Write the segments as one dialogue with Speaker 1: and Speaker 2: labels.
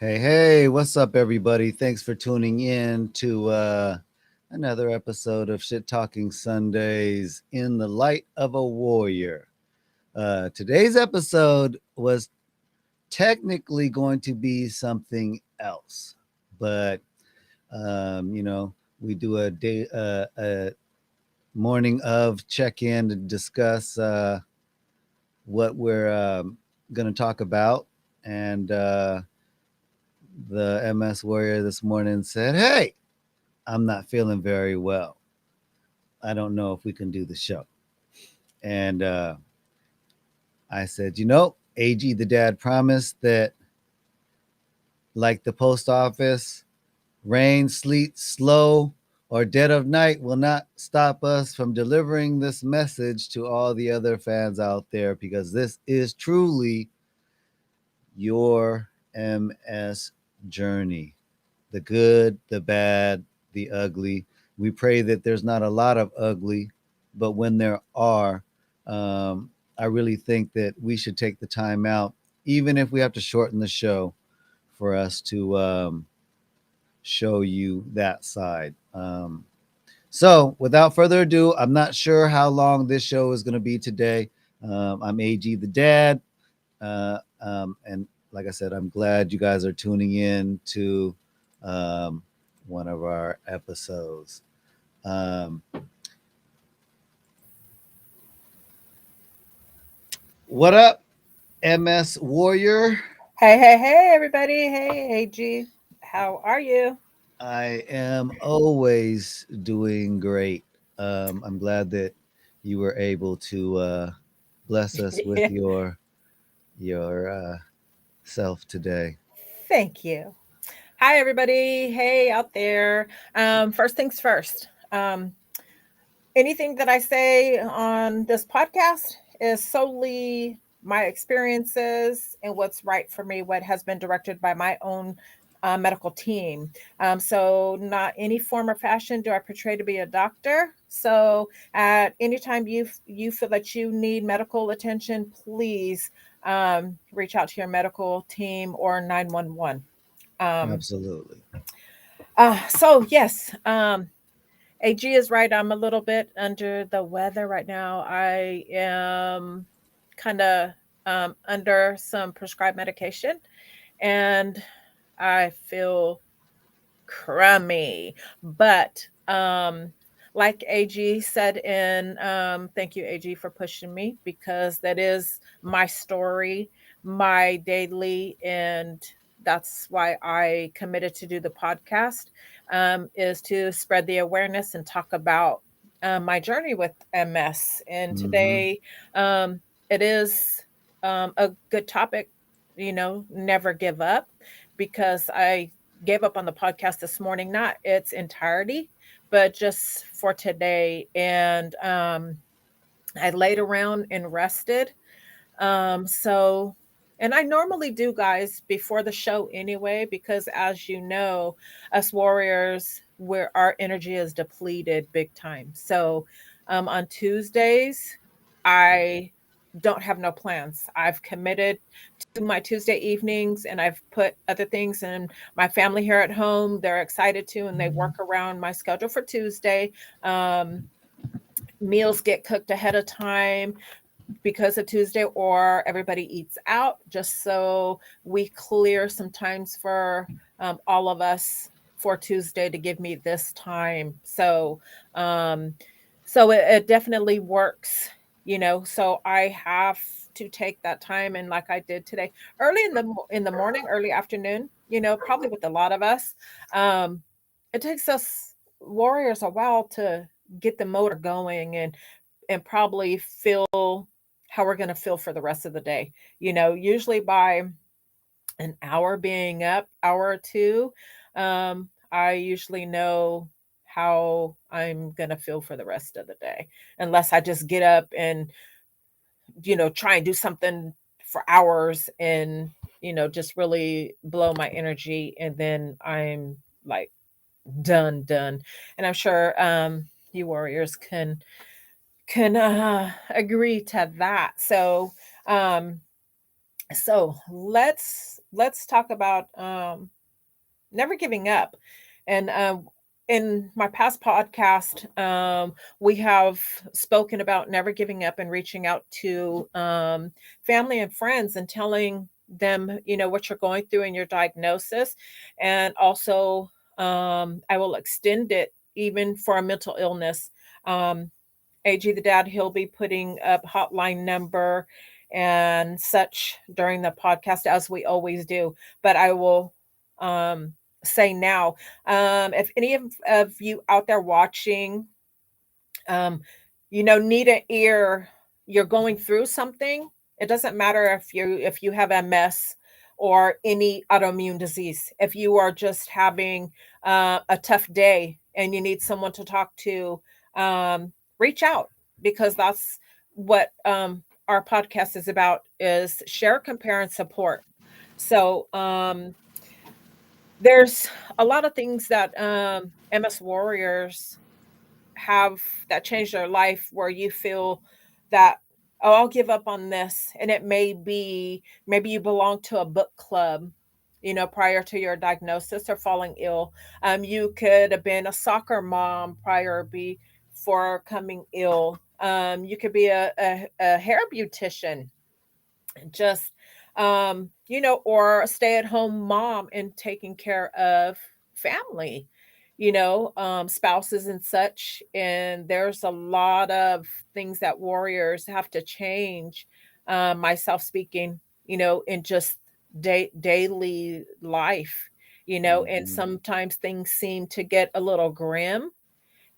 Speaker 1: Hey, what's up, everybody? Thanks for tuning in to another episode of Shit Talking Sundays in the Light of a Warrior. Today's episode was technically going to be something else, but we do a morning of check in to discuss what we're going to talk about. And the MS Warrior this morning said, "Hey, I'm not feeling very well. I don't know if we can do the show." And I said, AG the dad promised that, like the post office, rain, sleet, slow, or dead of night will not stop us from delivering this message to all the other fans out there, because this is truly your MS journey. The good, the bad, the ugly. We pray that there's not a lot of ugly, but when there are, I really think that we should take the time out, even if we have to shorten the show, for us to show you that side. So, without further ado, I'm not sure how long this show is going to be today. I'm AG the dad. And like I said, I'm glad you guys are tuning in to um, one of our episodes. Um, what up, MS Warrior?
Speaker 2: Hey, everybody. Hey, AG. How are you?
Speaker 1: I am always doing great. I'm glad that you were able to bless us with
Speaker 2: Yeah.
Speaker 1: your self today.
Speaker 2: Thank you. Hi, everybody. Hey, out there. First things first. Anything that I say on this podcast is solely my experiences and what's right for me, what has been directed by my own medical team. So, not any form or fashion do I portray to be a doctor. So, at any time you feel that you need medical attention, please reach out to your medical team or 911. Um,
Speaker 1: Absolutely.
Speaker 2: so yes, AG is right. I'm a little bit under the weather right now. I am kind of under some prescribed medication and I feel crummy. But like AG said in thank you AG for pushing me, because that is my story, my daily, and that's why I committed to do the podcast, is to spread the awareness and talk about my journey with MS. And
Speaker 1: Mm-hmm.
Speaker 2: today it is a good topic, never give up, because I gave up on the podcast this morning, not its entirety, but just for today. And I laid around and rested. So, and I normally do, guys, before the show anyway, because as you know, us warriors, where our energy is depleted big time. So, on Tuesdays, I don't have no plans. I've committed to my Tuesday evenings, and I've put other things in my family here at home. They're excited to, and they work around my schedule for Tuesday. Um, Meals get cooked ahead of time because of Tuesday, or everybody eats out, just so we clear some times for all of us for Tuesday to give me this time. Um, so it definitely works, So I have to take that time, and like I did today, early in the morning, early afternoon, probably with a lot of us, um, it takes us warriors a while to get the motor going and probably feel how we're going to feel for the rest of the day. Usually by an hour being up, hour or two, I usually know how I'm going to feel for the rest of the day, unless I just get up and, try and do something for hours and, just really blow my energy. And then I'm like, done. And I'm sure you warriors can agree to that. So, um, So let's talk about never giving up. And in my past podcast, we have spoken about never giving up and reaching out to family and friends and telling them, what you're going through in your diagnosis. And also, I will extend it even for a mental illness. AG the dad, he'll be putting up hotline number and such during the podcast as we always do. But I will um, say now, if any of you out there watching, um, need an ear, you're going through something. It doesn't matter if you have MS or any autoimmune disease. If you are just having a tough day and you need someone to talk to, reach out, because that's what our podcast is about: is share, compare, and support. So there's a lot of things that MS warriors have that changed their life, where you feel that, oh, I'll give up on this. And it may be, maybe you belong to a book club, prior to your diagnosis or falling ill. You could have been a soccer mom before coming ill. You could be a hair beautician, just or a stay-at-home mom and taking care of family, spouses and such. And there's a lot of things that warriors have to change, myself speaking, in just daily life, and
Speaker 1: Mhm.
Speaker 2: sometimes things seem to get a little grim,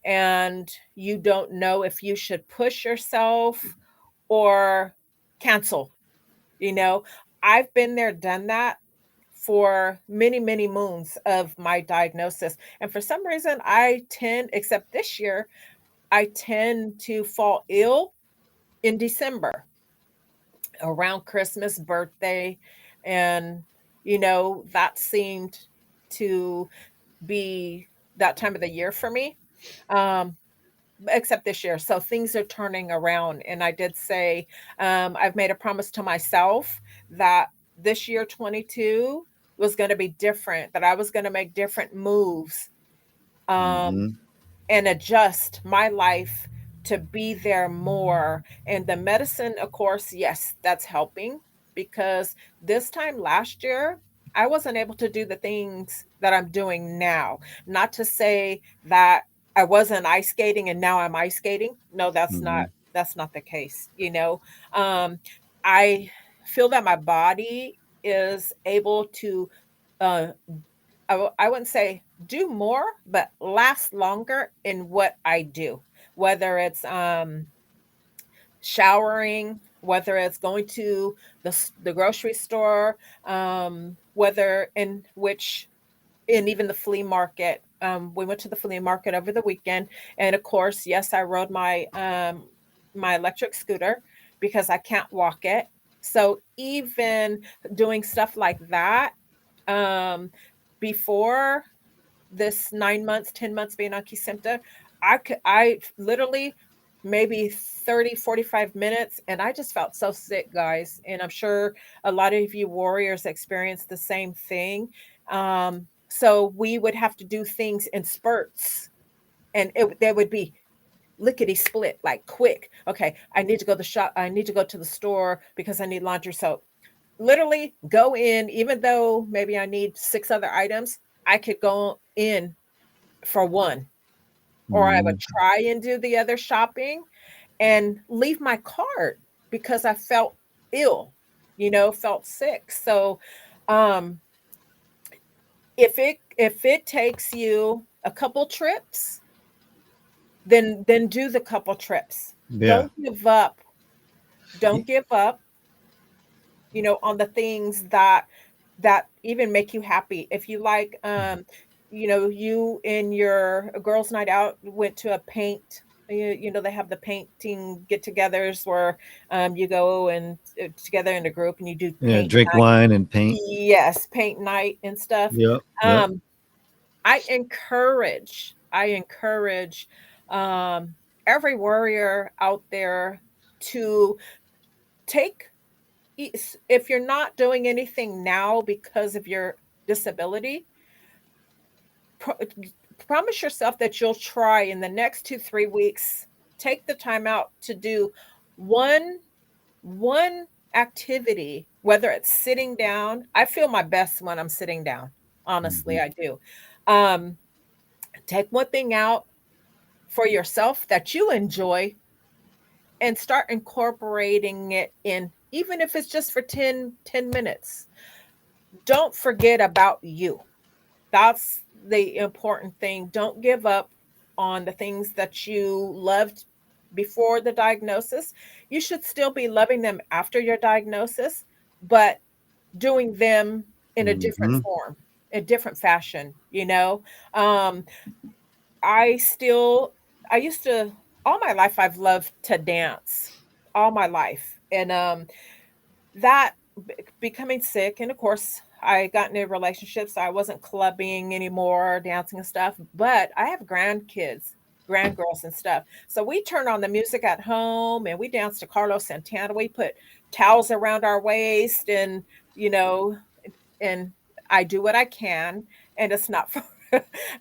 Speaker 2: and you don't know if you should push yourself or cancel. you know, I've been there, done that for many, many moons of my diagnosis. And for some reason, except this year, I tend to fall ill in December around Christmas, birthday. And, that seemed to be that time of the year for me. Um, except this year. So things are turning around. And I did say, I've made a promise to myself that this year, 22, was going to be different, that I was going to make different moves, um,
Speaker 1: Mhm.
Speaker 2: and adjust my life to be there more. And the medicine, of course, yes, that's helping, because this time last year, I wasn't able to do the things that I'm doing now. Not to say that I wasn't ice skating and now I'm ice skating. No,
Speaker 1: Mhm.
Speaker 2: that's not the case. I feel that my body is able to uh I wouldn't say do more, but last longer in what I do, whether it's showering, whether it's going to the grocery store, whether in which and even the flea market. We went to the flea market over the weekend, and of course, yes, I rode my electric scooter because I can't walk it. So even doing stuff like that, um, before this 9 months, 10 months being on Kesimpta, I literally maybe 30, 45 minutes, and I just felt so sick, guys. And I'm sure a lot of you warriors experienced the same thing. So we would have to do things in spurts, and there would be lickety split, like quick. Okay, I need to go to the shop. I need to go to the store because I need laundry soap. Literally go in, even though maybe I need six other items, I could go in for one, or I would
Speaker 1: Mhm.
Speaker 2: try and do the other shopping and leave my cart because I felt ill, felt sick. So, um, if it takes you a couple trips, then do the couple trips.
Speaker 1: Yeah.
Speaker 2: Don't give up. Don't give up, on the things that even make you happy. If you like, you and your girls' night out went to a paint. They have the painting get-togethers where you go and together in a group and you do
Speaker 1: Yeah.
Speaker 2: paint
Speaker 1: Drink
Speaker 2: night.
Speaker 1: wine and paint.
Speaker 2: Yes, paint night and stuff.
Speaker 1: Yep. Yep.
Speaker 2: Um, I encourage every warrior out there to take if you're not doing anything now because of your disability, pro- promise yourself that you'll try in the next 2 3 weeks. Take the time out to do one one activity, whether it's sitting down. I feel my best when I'm sitting down. Honestly,
Speaker 1: Mhm.
Speaker 2: I do. Um, Take one thing out for yourself that you enjoy and start incorporating it in, even if it's just for 10 minutes. Don't forget about you. That's the important thing. Don't give up on the things that you loved before the diagnosis. You should still be loving them after your diagnosis, but doing them in a different
Speaker 1: Mhm.
Speaker 2: form, a different fashion, you know? Um, I still, I used to, all my life, I've loved to dance all my life. And that becoming sick, and of course I got into relationships, so I wasn't clubbing anymore, dancing and stuff, but I have grandkids, grandgirls and stuff, so we turn on the music at home and we dance to Carlos Santana. We put towels around our waist, and you know and I do what I can, and it's not for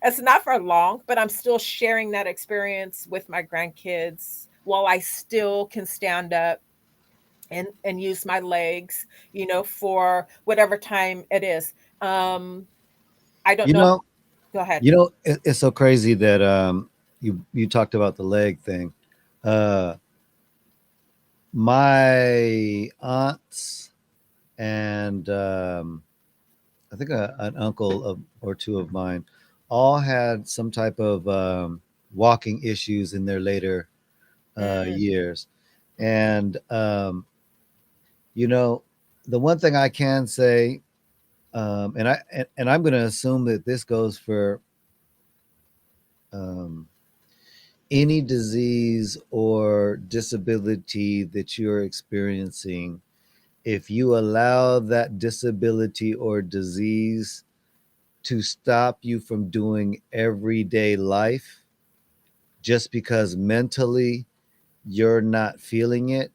Speaker 2: it's not for long, but I'm still sharing that experience with my grandkids while I still can stand up and use my legs, for whatever time it is. Um, I don't
Speaker 1: You
Speaker 2: know.
Speaker 1: know,
Speaker 2: Go ahead.
Speaker 1: it's so crazy that you talked about the leg thing. Uh, my aunts and I think an uncle or two of mine all had some type of walking issues in their later
Speaker 2: Mm,
Speaker 1: years, and you know, the one thing I can say, and I'm going to assume that this goes for um, any disease or disability that you're experiencing. If you allow that disability or disease to stop you from doing everyday life just because mentally you're not feeling it,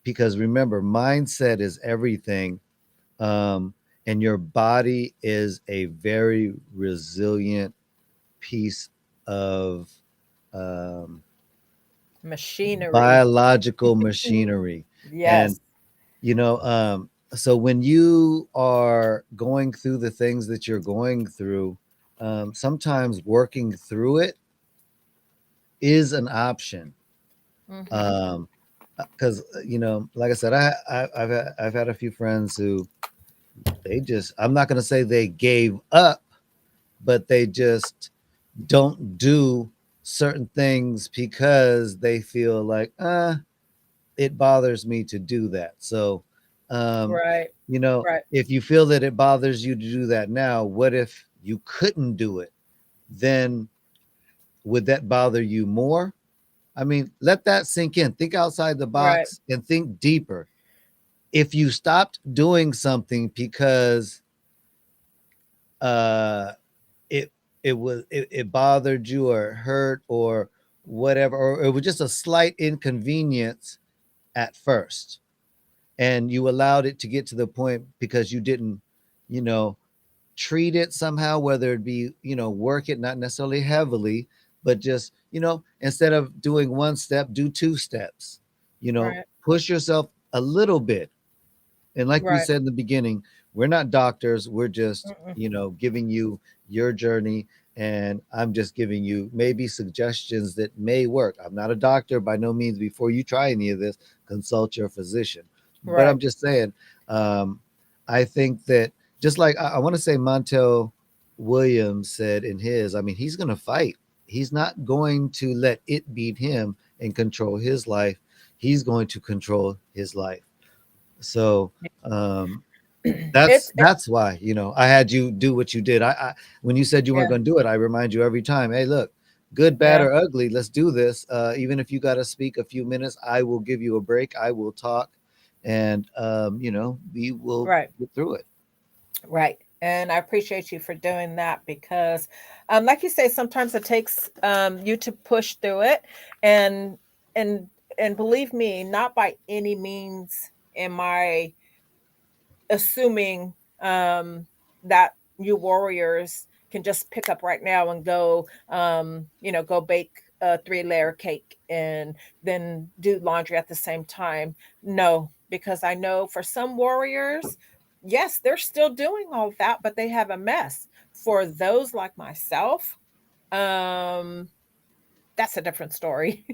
Speaker 1: because remember, mindset is everything. um, and your body is a very resilient piece of um,
Speaker 2: machinery.
Speaker 1: biological machinery. And
Speaker 2: Yes.
Speaker 1: so when you are going through the things that you're going through, sometimes working through it is an option.
Speaker 2: Hmm.
Speaker 1: um because like I said, I've had a few friends who, they just, I'm not going to say they gave up, but they just don't do certain things because they feel like, it bothers me to do that. So, um,
Speaker 2: Right. Right.
Speaker 1: if you feel that it bothers you to do that now, what if you couldn't do it? Then would that bother you more? I mean, let that sink in. Think outside the
Speaker 2: Right.
Speaker 1: box and think deeper. If you stopped doing something because uh, it bothered you or hurt or whatever, or it was just a slight inconvenience at first, and you allowed it to get to the point because you didn't, you know, treat it somehow, whether it be, work it, not necessarily heavily, but just, instead of doing one step, do two steps,
Speaker 2: Right.
Speaker 1: push yourself a little bit. And like we
Speaker 2: Right.
Speaker 1: said in the beginning, we're not doctors. We're just,
Speaker 2: Mm-mm.
Speaker 1: giving you your journey. And I'm just giving you maybe suggestions that may work. I'm not a doctor by no means. Before you try any of this, consult your physician. But
Speaker 2: Right.
Speaker 1: I'm just saying, um, I think that, just like I want to say Montel Williams said in his, I mean, he's going to fight. He's not going to let it beat him and control his life. He's going to control his life. So, um, that's
Speaker 2: It's it,
Speaker 1: that's why, I had you do what you did. When you said you weren't
Speaker 2: yeah.
Speaker 1: going to do it, I remind you every time. Hey, look, good, bad,
Speaker 2: Yeah.
Speaker 1: or ugly, let's do this. Even if you got to speak a few minutes, I will give you a break. I will talk, and we will
Speaker 2: Right.
Speaker 1: get through it.
Speaker 2: Right. And I appreciate you for doing that because, like you say, sometimes it takes you to push through it, and and and believe me, not by any means am I. assuming that you warriors can just pick up right now and go, go bake a 3-layer cake and then do laundry at the same time. No, because I know for some warriors, yes, they're still doing all that, but they have a mess. For those like myself, um, that's a different story.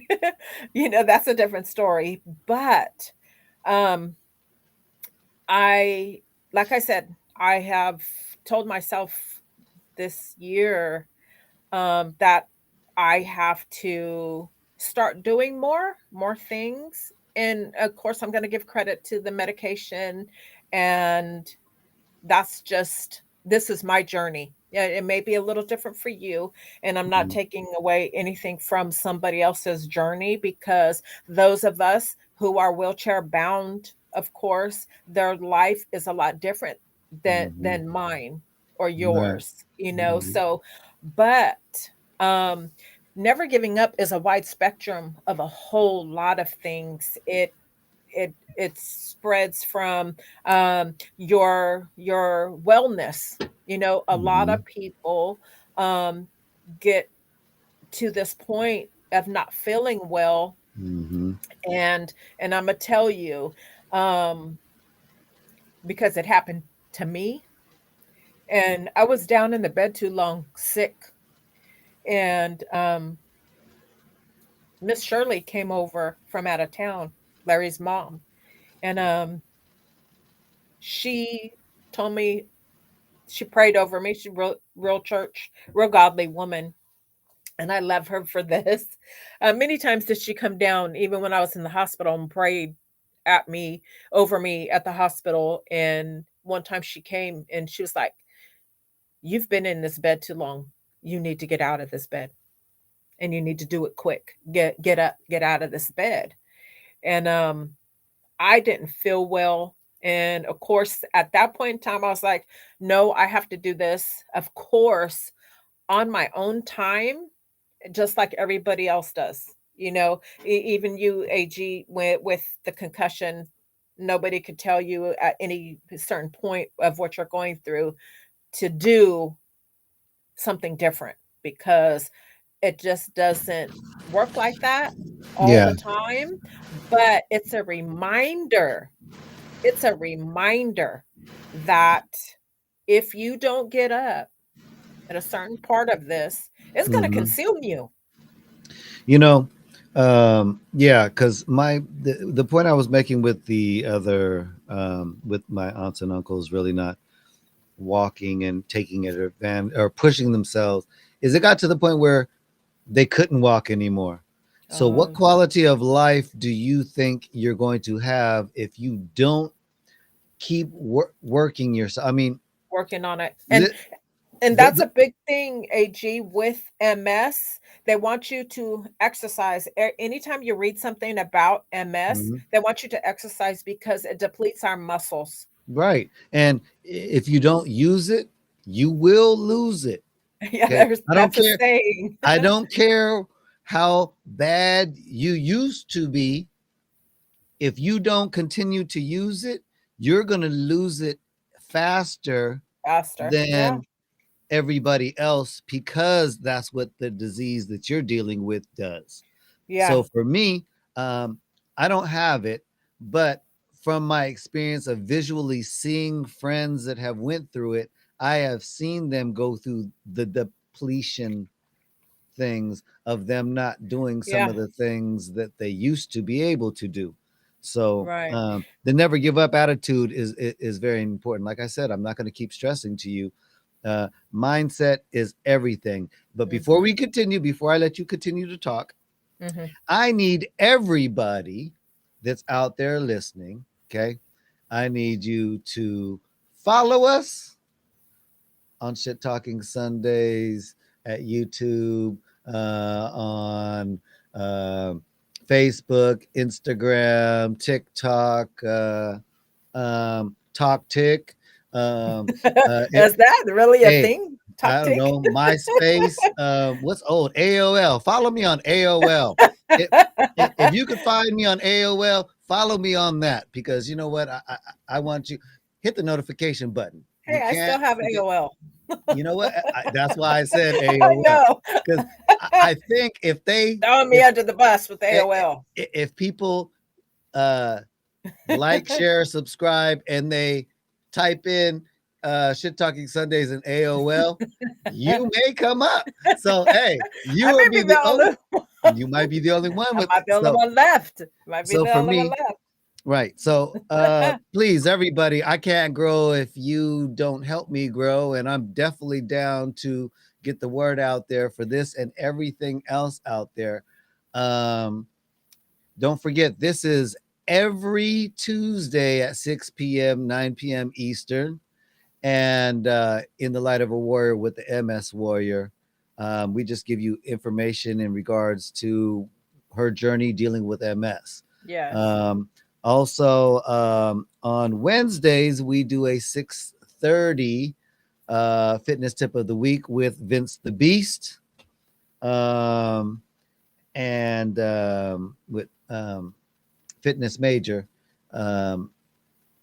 Speaker 2: That's a different story. But um, I, like I said, I have told myself this year that I have to start doing more things. And of course, I'm going to give credit to the medication. And that's just, this is my journey. Yeah, it may be a little different for you. And I'm not
Speaker 1: Mhm.
Speaker 2: taking away anything from somebody else's journey, because those of us who are wheelchair bound, of course, their life is a lot different
Speaker 1: Mhm.
Speaker 2: than mine or
Speaker 1: Right.
Speaker 2: yours,
Speaker 1: Mhm.
Speaker 2: so, but um never giving up is a wide spectrum of a whole lot of things. It spreads from your wellness. A lot
Speaker 1: Mhm.
Speaker 2: of people um get to this point of not feeling well,
Speaker 1: Mhm.
Speaker 2: and I'm gonna tell you, um because it happened to me, and I was down in the bed too long, sick, and Miss Shirley came over from out of town, Larry's mom, and she told me, she prayed over me. She's real church, real godly woman, and I love her for this. Many times did she come down, even when I was in the hospital, and prayed at me, over me at the hospital. And one time she came and she was like, "You've been in this bed too long. You need to get out of this bed, and you need to do it quick. Get up, get out of this bed." And I didn't feel well. And of course, at that point in time, I was like, no, I have to do this, of course, on my own time, just like everybody else does. Even you, AG, with the concussion, nobody could tell you at any certain point of what you're going through to do something different, because it just doesn't work like that all
Speaker 1: Yeah.
Speaker 2: the time. But it's a reminder that if you don't get up at a certain part of this, it's going to
Speaker 1: Mhm.
Speaker 2: consume you.
Speaker 1: You know, yeah, because the point I was making with the other with my aunts and uncles really not walking and taking it advantage or pushing themselves is it got to the point where they couldn't walk anymore. So, what
Speaker 2: Um,
Speaker 1: quality of life do you think you're going to have if you don't keep working yourself? I mean,
Speaker 2: Working on it. And
Speaker 1: li-
Speaker 2: and
Speaker 1: the,
Speaker 2: that's
Speaker 1: the
Speaker 2: a big thing, AG, with MS. They want you to exercise. Anytime you read something about MS,
Speaker 1: Mhm.
Speaker 2: they want you to exercise because it depletes our muscles.
Speaker 1: Right, and if you don't use it, you will lose it.
Speaker 2: Yeah,
Speaker 1: Okay, I don't
Speaker 2: that's a
Speaker 1: care.
Speaker 2: saying.
Speaker 1: I don't care how bad you used to be. If you don't continue to use it, you're going to lose it faster
Speaker 2: Faster. Yeah.
Speaker 1: than everybody else because that's what the disease that you're dealing with does.
Speaker 2: Yeah.
Speaker 1: So for me, I don't have it, but from my experience of visually seeing friends that have went through it, I have seen them go through the depletion things of them not doing some
Speaker 2: Yeah.
Speaker 1: of the things that they used to be able to do. So
Speaker 2: Right.
Speaker 1: the never give up attitude is very important. Like I said, I'm not going to keep stressing to you. Mindset is everything. But before
Speaker 2: Mhm.
Speaker 1: we continue, before I let you continue to talk,
Speaker 2: Mhm.
Speaker 1: I need everybody that's out there listening. Okay, I need you to follow us on Shit Talking Sundays at YouTube, on uh, Facebook, Instagram, TikTok, TalkTick. Um, it,
Speaker 2: Is that really a
Speaker 1: hey,
Speaker 2: thing?
Speaker 1: I don't
Speaker 2: Tactic?
Speaker 1: know, MySpace. What's old? AOL. Follow me on AOL. If, if you could find me on AOL, follow me on that because you know what? I want you. hit the notification button. You
Speaker 2: Hey, I still
Speaker 1: can't
Speaker 2: have
Speaker 1: forget.
Speaker 2: AOL.
Speaker 1: You know what? That's why I said
Speaker 2: I
Speaker 1: AOL,
Speaker 2: know.
Speaker 1: because I think if they
Speaker 2: Throwing me
Speaker 1: if
Speaker 2: under the bus with
Speaker 1: i-
Speaker 2: AOL.
Speaker 1: if people uh like, share, subscribe, and they type in Shit Talking Sundays in AOL, you may come up. So hey,
Speaker 2: I
Speaker 1: you
Speaker 2: may
Speaker 1: will
Speaker 2: be
Speaker 1: be
Speaker 2: the
Speaker 1: the only.
Speaker 2: only
Speaker 1: You might be the only one
Speaker 2: I
Speaker 1: with
Speaker 2: might
Speaker 1: it.
Speaker 2: be the only one left. Might be
Speaker 1: So
Speaker 2: the
Speaker 1: for
Speaker 2: only one
Speaker 1: me,
Speaker 2: left.
Speaker 1: right. So please, everybody, I can't grow if you don't help me grow. And I'm definitely down to get the word out there for this and everything else out there. Um, don't forget, this is every Tuesday at 6 p.m., 9 p.m. Eastern. And in the light of a warrior with the MS Warrior, we just give you information in regards to her journey dealing with MS.
Speaker 2: Yes.
Speaker 1: Um, also, on Wednesdays, we do a 6:30 fitness tip of the week with Vince the Beast. Um, and with Fitness Major. Um,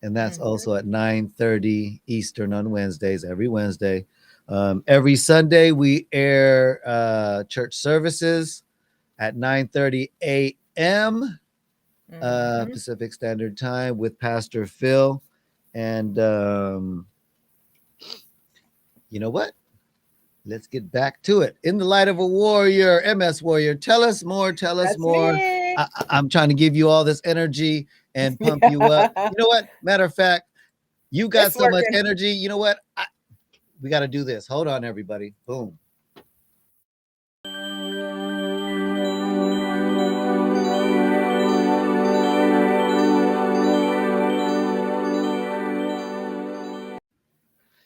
Speaker 1: and that's
Speaker 2: Mhm.
Speaker 1: also at 9:30 Eastern on Wednesdays, every Wednesday. Every Sunday, we air church services at 9:30 a.m.
Speaker 2: Mhm.
Speaker 1: Pacific Standard Time with Pastor Phil. And you know what? Let's get back to it. In the light of a warrior, MS Warrior, tell us more. Tell us
Speaker 2: That's
Speaker 1: more.
Speaker 2: me.
Speaker 1: I'm trying to give you all this energy and pump you up.
Speaker 2: Yeah.
Speaker 1: You know what? Matter of fact, you got
Speaker 2: It's
Speaker 1: so much
Speaker 2: working.
Speaker 1: energy. You know what? We got to do this. Hold on, everybody. Boom.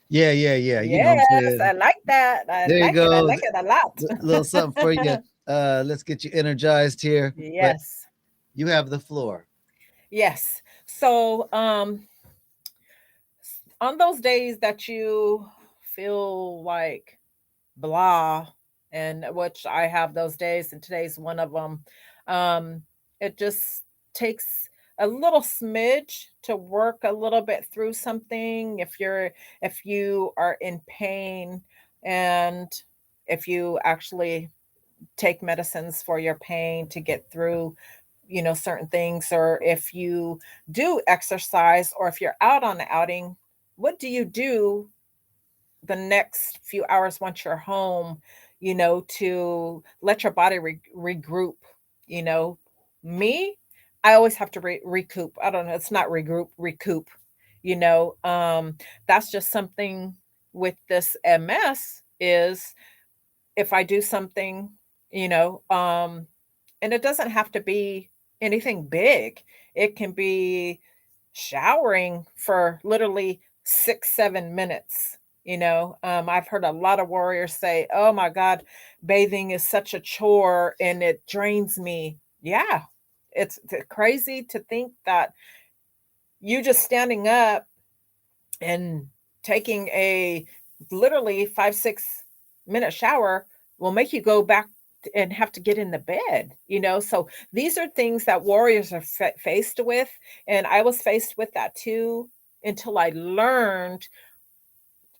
Speaker 1: Yeah. You know what I'm
Speaker 2: Yes,
Speaker 1: saying?
Speaker 2: I like that. I
Speaker 1: There you
Speaker 2: like it. I
Speaker 1: go.
Speaker 2: like it a lot.
Speaker 1: Little something for you. Let's get you energized here. But
Speaker 2: Yes.
Speaker 1: you have the floor.
Speaker 2: Yes. So, on those days that you feel like blah, and which I have those days, and today's one of them, um, it just takes a little smidge to work a little bit through something. If you are in pain, and if you actually take medicines for your pain to get through, certain things, or if you do exercise, or if you're out on the outing, what do you do the next few hours once you're home, to let your body regroup? You know, me, I always have to recoup. I don't know, it's not regroup, recoup. You know, that's just something with this MS is if I do something, and it doesn't have to be anything big. It can be showering for literally 6, 7 minutes. I've heard a lot of warriors say, "Oh my God, bathing is such a chore and it drains me." Yeah, it's crazy to think that you just standing up and taking a literally 5, 6 minute shower will make you go back and have to get in the bed. So these are things that warriors are faced with, and I was faced with that too, until I learned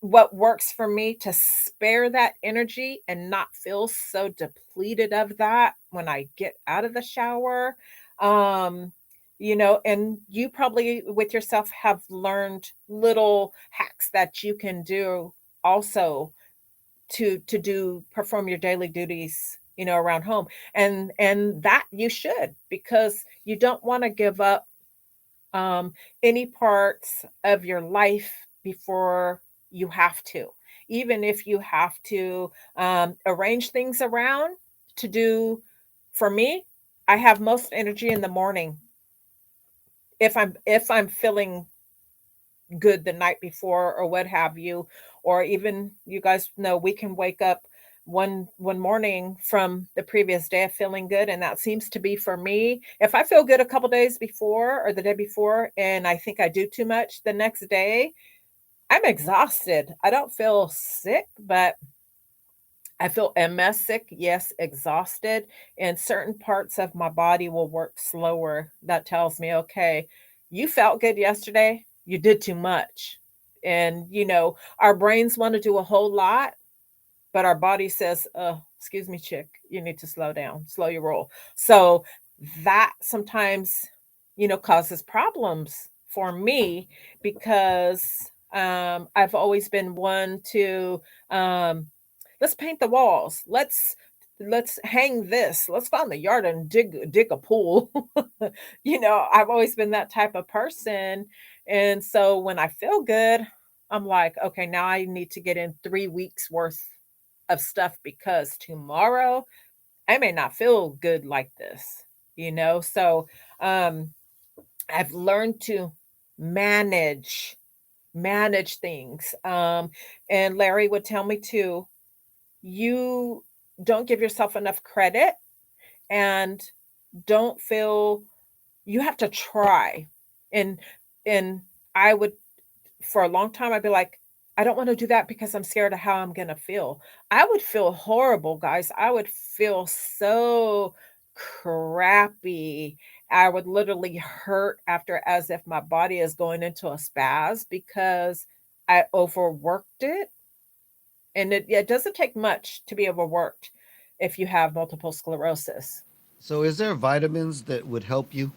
Speaker 2: what works for me to spare that energy and not feel so depleted of that when I get out of the shower. Um, and you probably with yourself have learned little hacks that you can do also to do perform your daily duties, around home. And that you should, because you don't want to give up um, any parts of your life before you have to. Even if you have to arrange things around to do, for me, I have most energy in the morning if I'm feeling good the night before or what have you, or even you guys know we can wake up one morning from the previous day of feeling good, and that seems to be for me. If I feel good a couple days before or the day before and I think I do too much the next day, I'm exhausted. I don't feel sick, but I feel MS sick, yes, exhausted, and certain parts of my body will work slower. That tells me, okay, you felt good yesterday. you did too much. And, our brains want to do a whole lot, but our body says, excuse me, chick, you need to slow down, slow your roll. So that sometimes, causes problems for me because I've always been one to um, let's paint the walls. Let's hang this. Let's go out in the yard and dig a pool. I've always been that type of person. And so when I feel good, I'm like, okay, now I need to get in 3 weeks worth of stuff because tomorrow I may not feel good like this. So um I've learned to manage manage things. And Larry would tell me too, you don't give yourself enough credit and don't feel you have to try. And and I would for a long time I'd be like, I don't want to do that because I'm scared of how I'm going to feel. I would feel horrible, guys. I would feel so crappy. I would literally hurt after as if my body is going into a spaz because I overworked it. And it doesn't take much to be overworked if you have multiple sclerosis.
Speaker 1: So, is there vitamins that would help you?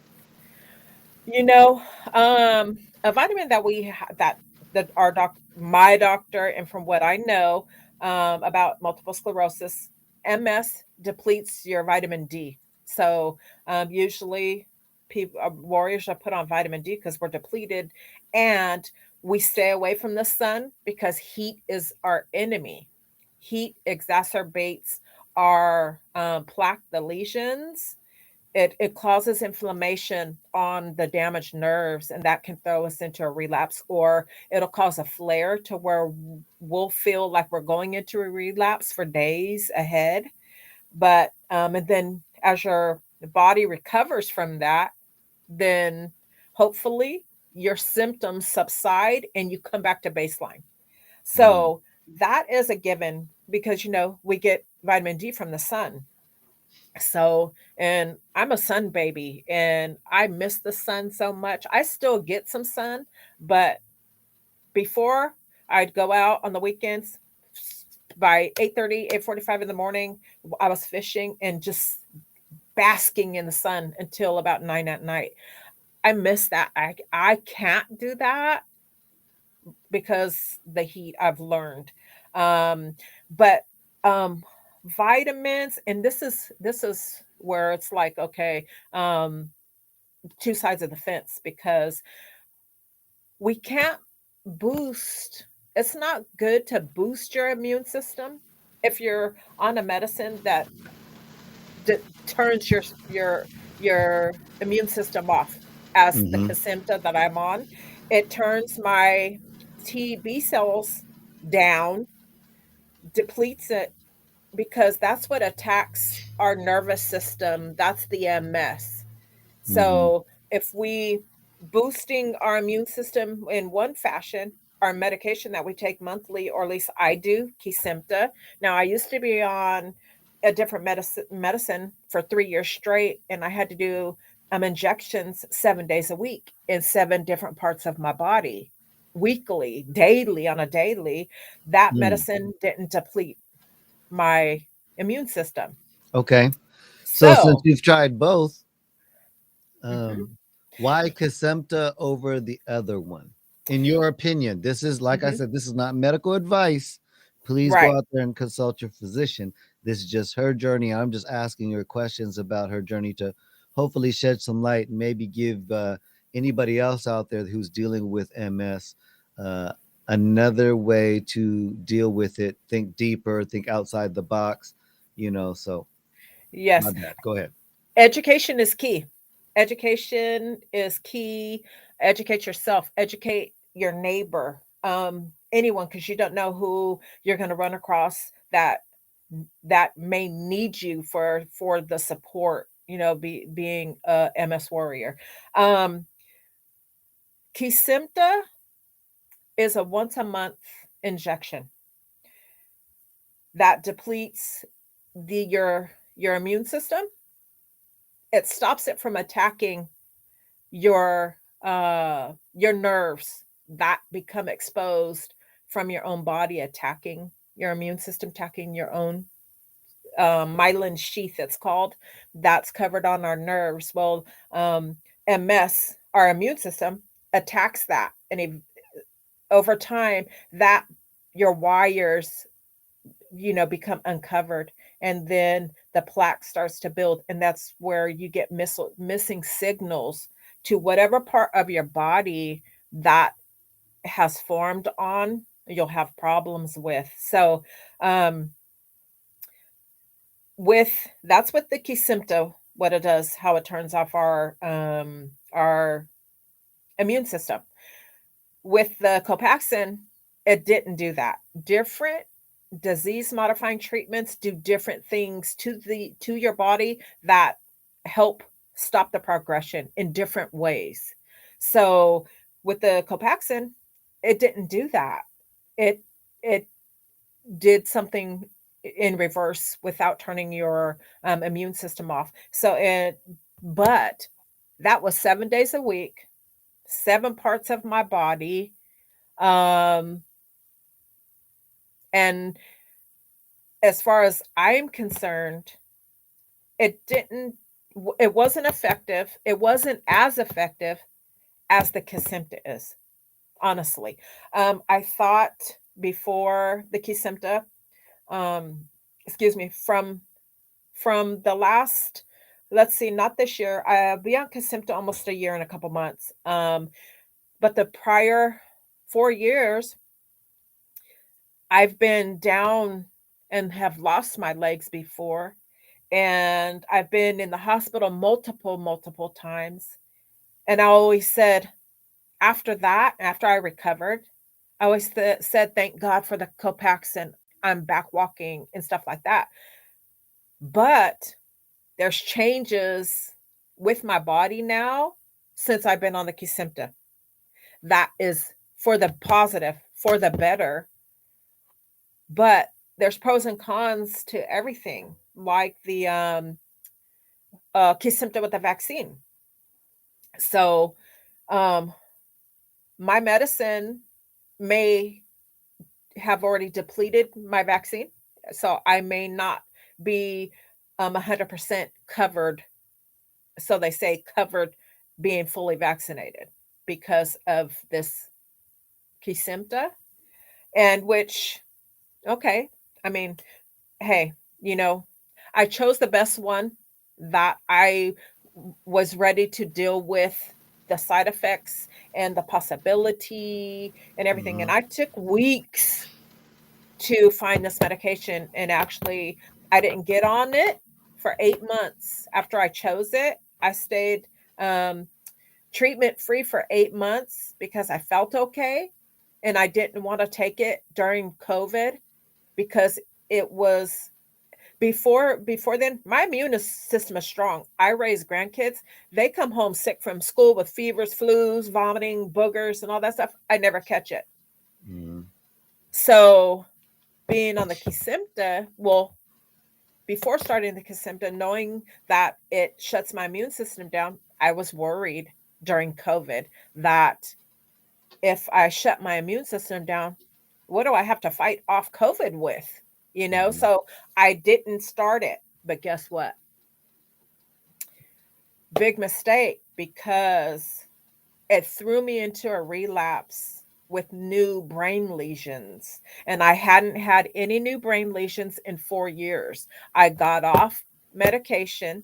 Speaker 2: You know, a vitamin that that our my doctor, and from what I know about multiple sclerosis, MS depletes your vitamin D. So usually, people warriors are put on vitamin D because we're depleted, and we stay away from the sun because heat is our enemy. Heat exacerbates our plaque, the lesions. It causes inflammation on the damaged nerves, and that can throw us into a relapse, or it'll cause a flare to where we'll feel like we're going into a relapse for days ahead. But and then as your body recovers from that, then hopefully your symptoms subside and you come back to baseline.
Speaker 1: Mm.
Speaker 2: So that is a given because we get vitamin D from the sun. So, and I'm a sun baby and I miss the sun so much. I still get some sun, but before I'd go out on the weekends by 8:30, 8:45 in the morning, I was fishing and just basking in the sun until about 9 at night. I miss that. I can't do that because the heat I've learned. Um, but um, vitamins, and this is where it's like, okay, two sides of the fence because we can't boost. It's not good to boost your immune system if you're on a medicine that turns your immune system off, as the
Speaker 1: Hmm.
Speaker 2: Kesimpta that I'm on. It turns my T B cells down, depletes it because that's what attacks our nervous system. That's the MS.
Speaker 1: Hmm.
Speaker 2: So if we boosting our immune system in one fashion, our medication that we take monthly, or at least I do, Kesimpta. Now I used to be on a different medicine for 3 years straight, and I had to do injections 7 days a week in seven different parts of my body, weekly, daily, on a daily. That
Speaker 1: Mm.
Speaker 2: medicine didn't deplete my immune system.
Speaker 1: Okay. So, since
Speaker 2: So,
Speaker 1: you've tried both,
Speaker 2: mhm,
Speaker 1: um, why Kesimpta over the other one? In your opinion, this is like I
Speaker 2: mhm,
Speaker 1: said, this is not medical advice. Please go
Speaker 2: right.
Speaker 1: out there and consult your physician. This is just her journey. I'm just asking her questions about her journey to hopefully shed some light and maybe give anybody else out there who's dealing with MS uh, another way to deal with it. Think deeper, think outside the box. So my
Speaker 2: Yes.
Speaker 1: bad. Go ahead.
Speaker 2: Education is key. Education is key. Educate yourself, educate your neighbor, anyone, because you don't know who you're going to run across that may need you for the support, being a MS warrior. Um, Kesimpta is a once a month injection that depletes your immune system. It stops it from attacking your your nerves that become exposed from your own body attacking your immune system, attacking your own myelin sheath, it's called, that's covered on our nerves. Well, MS, our immune system, attacks that. And over time, that your wires, become uncovered. And then the plaque starts to build. And that's where you get missing signals to whatever part of your body that has formed on, you'll have problems with. So, um, with that's what the Kesimpta, what it does, how it turns off our immune system. With the Copaxone, it didn't do that. Different disease modifying treatments do different things to your body that help stop the progression in different ways. So with the Copaxone, it didn't do that. It did something in reverse without turning your immune system off. But that was 7 days a week, 7 parts of my body. Um, and as far as I'm concerned, it wasn't effective. It wasn't as effective as the Kesimpta is, honestly. I thought before the Kesimpta, um, excuse me, from the last, let's see, not this year. I'll be on Kesimpta almost a year and a couple months. But the prior 4 years, I've been down and have lost my legs before. And I've been in the hospital multiple times. And I always said, after that, after I recovered, I always said, thank God for the Copaxone. I'm back walking and stuff like that. But there's changes with my body now since I've been on the Kesimpta. That is for the positive, for the better. But there's pros and cons to everything, like the Kesimpta with the vaccine. So um, my medicine may have already depleted my vaccine. So I may not be 100% covered. So they say covered being fully vaccinated because of this Kesimpta. And which, okay, I mean, hey, I chose the best one that I was ready to deal with the side effects and the possibility and everything. And
Speaker 1: Mhm.
Speaker 2: I took weeks to find this medication. And actually, I didn't get on it for 8 months after I chose it. I stayed um, treatment free for 8 months because I felt okay. And I didn't want to take it during COVID because it was before then my immune system is strong. I raise grandkids. They come home sick from school with fevers, flus, vomiting, boogers, and all that stuff. I never catch it.
Speaker 1: Mhm.
Speaker 2: So being on the Kesimpta, well, before starting the Kesimpta, knowing that it shuts my immune system down, I was worried during COVID that if I shut my immune system down, what do I have to fight off COVID with?
Speaker 1: Mhm.
Speaker 2: So I didn't start it. But guess what? Big mistake, because it threw me into a relapse with new brain lesions. And I hadn't had any new brain lesions in 4 years. I got off medication,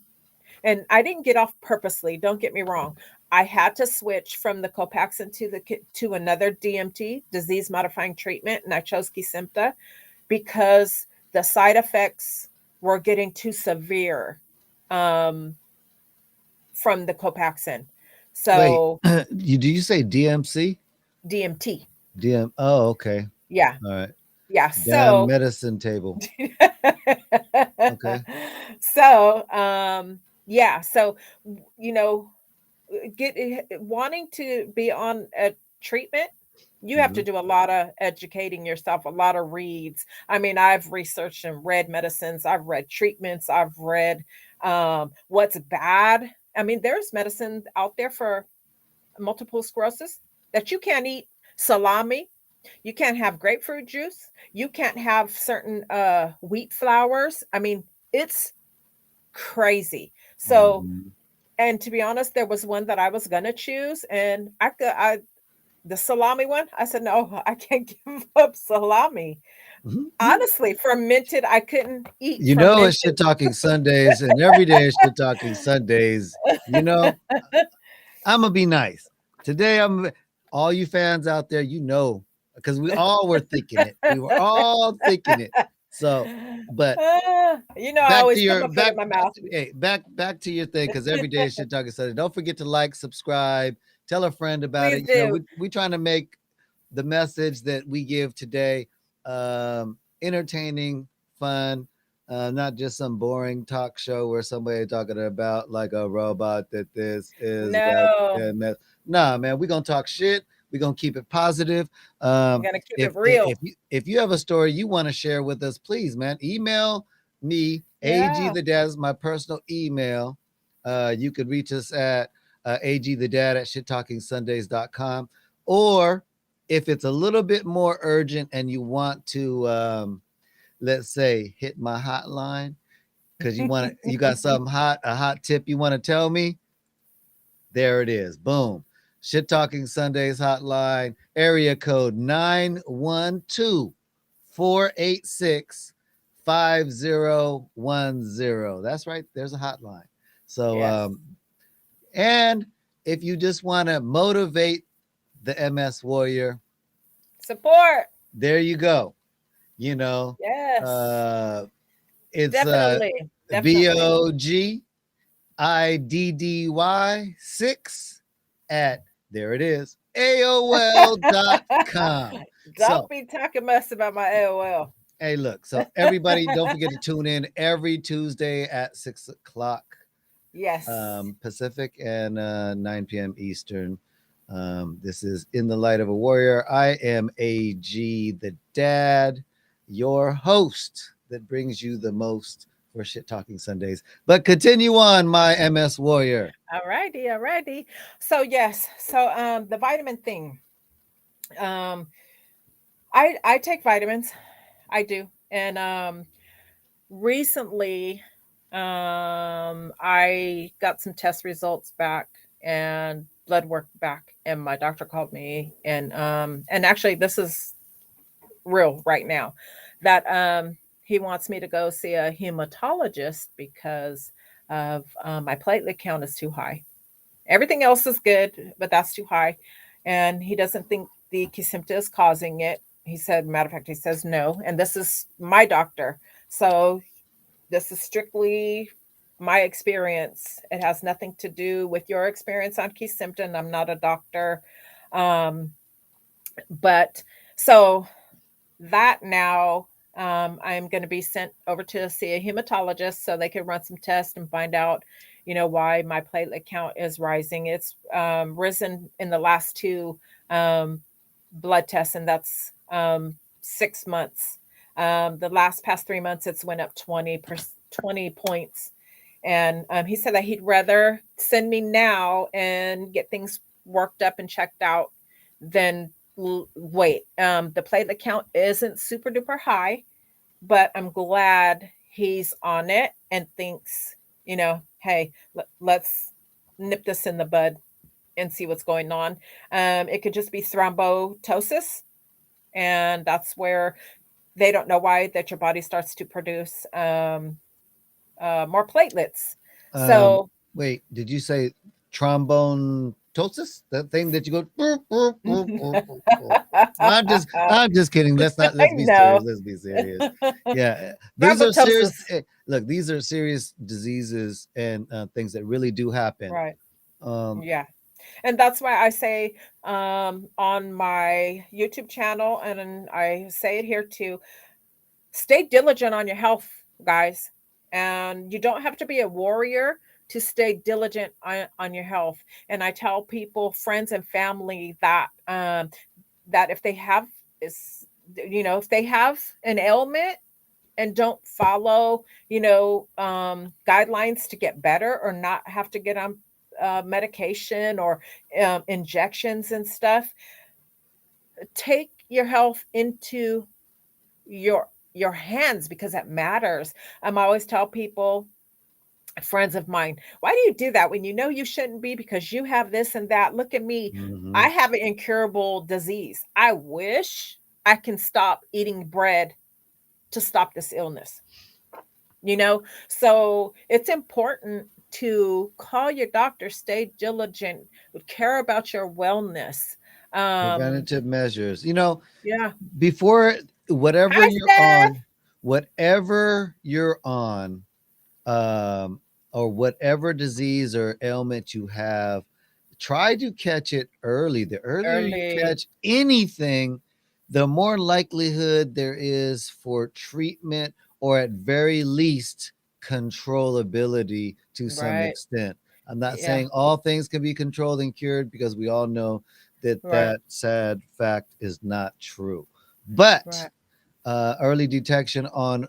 Speaker 2: and I didn't get off purposely. Don't get me wrong. I had to switch from the Copaxone to another DMT, disease modifying treatment, and I chose Kesimpta because the side effects were getting too severe um, from the Copaxone.
Speaker 1: Wait,
Speaker 2: So
Speaker 1: you say DMC?
Speaker 2: DMT.
Speaker 1: DM. Oh, okay.
Speaker 2: Yeah.
Speaker 1: All right.
Speaker 2: Yeah.
Speaker 1: Damn
Speaker 2: So
Speaker 1: medicine table. Okay.
Speaker 2: yeah. So, you know, get wanting to be on a treatment, you have to
Speaker 1: Mhm.
Speaker 2: do a lot of educating yourself, a lot of reads. I mean, I've researched and read medicines, I've read treatments, I've read what's bad. I mean, there's medicine out there for multiple sclerosis. that you can't eat salami, you can't have grapefruit juice, you can't have certain wheat flours. I mean, it's crazy. So,
Speaker 1: Mhm.
Speaker 2: and to be honest, there was one that I was gonna choose, and I the salami one. I said no, I can't give up salami.
Speaker 1: Mhm.
Speaker 2: Honestly, fermented, I couldn't eat
Speaker 1: You know, it's
Speaker 2: fermented.
Speaker 1: Shit Talking Sundays, and every day is Shit Talking Sundays. You know, I'm gonna be nice today. All you fans out there, because we all were thinking it. We were all thinking it. So, but
Speaker 2: I
Speaker 1: back to
Speaker 2: always put
Speaker 1: your
Speaker 2: my foot in my
Speaker 1: back
Speaker 2: mouth.
Speaker 1: to hey, back to your thing, because every day is Shit Talking Sunday. Don't forget to like, subscribe, tell a friend about
Speaker 2: Please
Speaker 1: it.
Speaker 2: do.
Speaker 1: We trying to make the message that we give today entertaining, fun, not just some boring talk show where somebody talking about like a robot that this is that
Speaker 2: No,
Speaker 1: and that. Nah, man, we're gonna talk shit. We're gonna keep it positive.
Speaker 2: I'm
Speaker 1: Um,
Speaker 2: gonna keep
Speaker 1: if
Speaker 2: it real.
Speaker 1: if you have a story you want to share with us, please, man, email me. AG
Speaker 2: Yeah.
Speaker 1: the Dad is my personal email. You could reach us at agthedad at shittalkingsundays.com, or if it's a little bit more urgent and you want to let's say hit my hotline because you got something hot, a hot tip you want to tell me, there it is. Boom. Shit Talking Sundays hotline, area code 912-486-5010. That's right. There's a hotline. So
Speaker 2: Yes.
Speaker 1: and if you just want to motivate the MS Warrior,
Speaker 2: Support.
Speaker 1: there you go. You know,
Speaker 2: Yes.
Speaker 1: uh it's
Speaker 2: Definitely. Definitely.
Speaker 1: BOGIDDY6 at, there it is, AOL.com.
Speaker 2: Don't
Speaker 1: So,
Speaker 2: be talking mess about my AOL.
Speaker 1: hey, look, so everybody, don't forget to tune in every Tuesday at 6 o'clock
Speaker 2: Yes.
Speaker 1: Pacific and 9 p.m. Eastern. This is In the Light of a Warrior. I am AG the Dad, your host that brings you the most for Shit Talking Sundays. But continue on, my MS Warrior.
Speaker 2: All righty. All righty. So yes. So the vitamin thing. Um I take vitamins. I do. And recently I got some test results back and blood work back, and my doctor called me, and actually this is real right now, that he wants me to go see a hematologist because of my platelet count is too high. Everything else is good, but that's too high, and he doesn't think the Kesimpta is causing it. He said, matter of fact, he says no, and this is my doctor, so this is strictly my experience. It has nothing to do with your experience on Kesimpta, and I'm not a doctor. Um, but so that now I'm going to be sent over to see a hematologist so they can run some tests and find out, why my platelet count is rising. It's risen in the last two um, blood tests, and that's 6 months. The last past 3 months, it's went up 20 points. And he said that he'd rather send me now and get things worked up and checked out than wait. The platelet count isn't super duper high, but I'm glad he's on it and thinks, hey, let's nip this in the bud and see what's going on. It could just be thrombosis, and that's where they don't know why that your body starts to produce more platelets.
Speaker 1: Um,
Speaker 2: So
Speaker 1: Wait, did you say trombone tosis? That thing that you go. I'm just kidding.
Speaker 2: I
Speaker 1: Let's be serious.
Speaker 2: know.
Speaker 1: Let's be serious. Yeah, these are serious.
Speaker 2: Thrombosis.
Speaker 1: Look, these are serious diseases and things that really do happen.
Speaker 2: Right.
Speaker 1: Um,
Speaker 2: Yeah. And that's why I say on my YouTube channel, and I say it here too, stay diligent on your health, guys. And you don't have to be a warrior to stay diligent on your health. And I tell people, friends and family, that if they have is if they have an ailment and don't follow guidelines to get better or not have to get on medication or injections and stuff. Take your health into your your hands because it matters. I always tell people, friends of mine, why do you do that when you know you shouldn't be because you have this and that? Look at me. I
Speaker 1: Hmm.
Speaker 2: have an incurable disease. I wish I can stop eating bread to stop this illness. You know, so it's important to call your doctor, stay diligent, care about your wellness. Um,
Speaker 1: Preventative measures.
Speaker 2: yeah.
Speaker 1: Before whatever
Speaker 2: Hi,
Speaker 1: you're
Speaker 2: Steph.
Speaker 1: on, whatever you're on, um, or whatever disease or ailment you have, try to catch it early. The earlier you
Speaker 2: Early.
Speaker 1: catch anything, the more likelihood there is for treatment, or at very least controllability to some
Speaker 2: Right.
Speaker 1: extent. I'm not
Speaker 2: Yeah.
Speaker 1: saying all things can be controlled and cured, because we all know that
Speaker 2: Right.
Speaker 1: that sad fact is not true. But
Speaker 2: Right.
Speaker 1: early detection on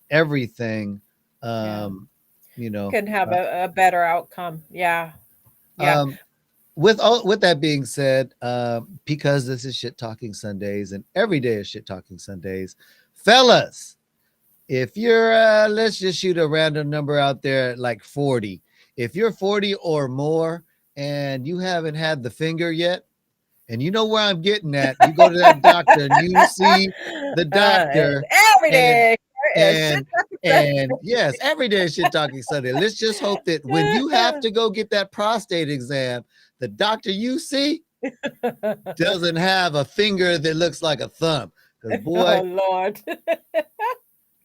Speaker 1: everything,
Speaker 2: Yeah.
Speaker 1: um, you know,
Speaker 2: Can have a better outcome. Yeah. Yeah.
Speaker 1: um, with that being said, because this is Shit Talking Sundays and every day is Shit Talking Sundays, fellas, if you're let's just shoot a random number out there, like 40. If you're 40 or more and you haven't had the finger yet, and you know where I'm getting at, you go to that doctor and you see the doctor,
Speaker 2: Every
Speaker 1: and
Speaker 2: day is shit
Speaker 1: and and yes, every day is Shit Talking Sunday. Let's just hope that when you have to go get that prostate exam, the doctor you see doesn't have a finger that looks like a thumb. Because boy,
Speaker 2: Oh Lord.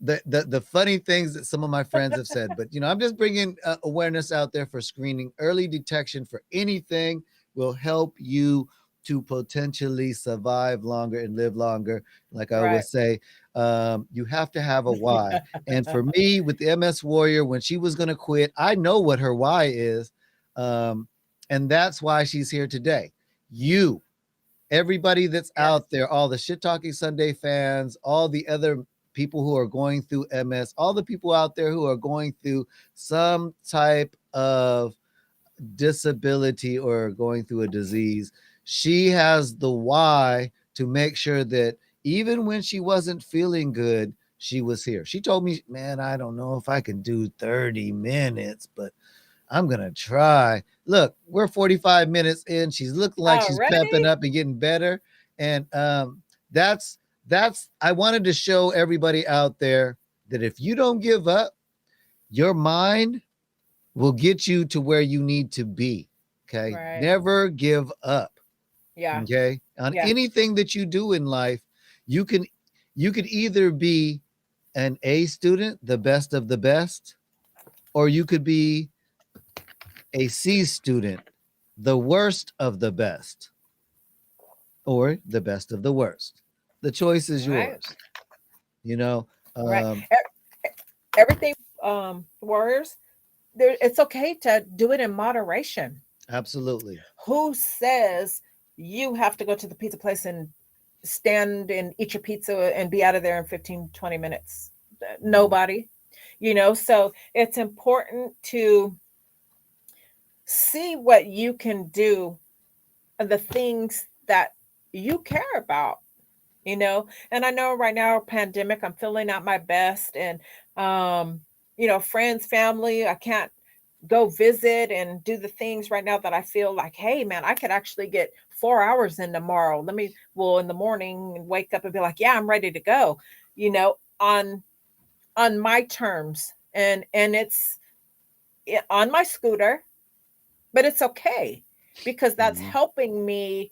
Speaker 1: the funny things that some of my friends have said, but I'm just bringing awareness out there for screening. Early detection for anything will help you to potentially survive longer and live longer. Like I
Speaker 2: Right.
Speaker 1: always say, you have to have a why. And for me, with the MS Warrior, when she was going to quit, I know what her why is, um, and that's why she's here today. You, everybody that's
Speaker 2: Yes.
Speaker 1: out there, all the Shit Talking Sunday fans, all the other people who are going through MS, all the people out there who are going through some type of disability or going through a disease, she has the why to make sure that even when she wasn't feeling good, she was here. She told me, man, I don't know if I can do 30 minutes, but I'm gonna try. Look, we're 45 minutes in. She's looking like she's pepping
Speaker 2: Already?
Speaker 1: up and getting better. And that's I wanted to show everybody out there that if you don't give up, your mind will get you to where you need to be. Okay.
Speaker 2: Right.
Speaker 1: Never give up.
Speaker 2: Yeah.
Speaker 1: Okay. On
Speaker 2: Yeah.
Speaker 1: anything that you do in life, you can you could either be an A student, the best of the best, or you could be a C student, the worst of the best, or the best of the worst. The choice is
Speaker 2: Right.
Speaker 1: yours. You know,
Speaker 2: Right.
Speaker 1: um,
Speaker 2: Everything warriors, there it's okay to do it in moderation.
Speaker 1: absolutely.
Speaker 2: Who says you have to go to the pizza place and stand and eat your pizza and be out of there in 15, 20 minutes?
Speaker 1: Mhm.
Speaker 2: Nobody. So it's important to see what you can do and the things that you care about. And I know right now, pandemic, I'm feeling at my best, and um friends, family, I can't go visit and do the things right now that I feel like, hey man, I could actually get 4 hours in tomorrow. In the morning, and wake up and be like, yeah, I'm ready to go, on my terms, and it's on my scooter, but it's okay because that's
Speaker 1: Mhm.
Speaker 2: helping me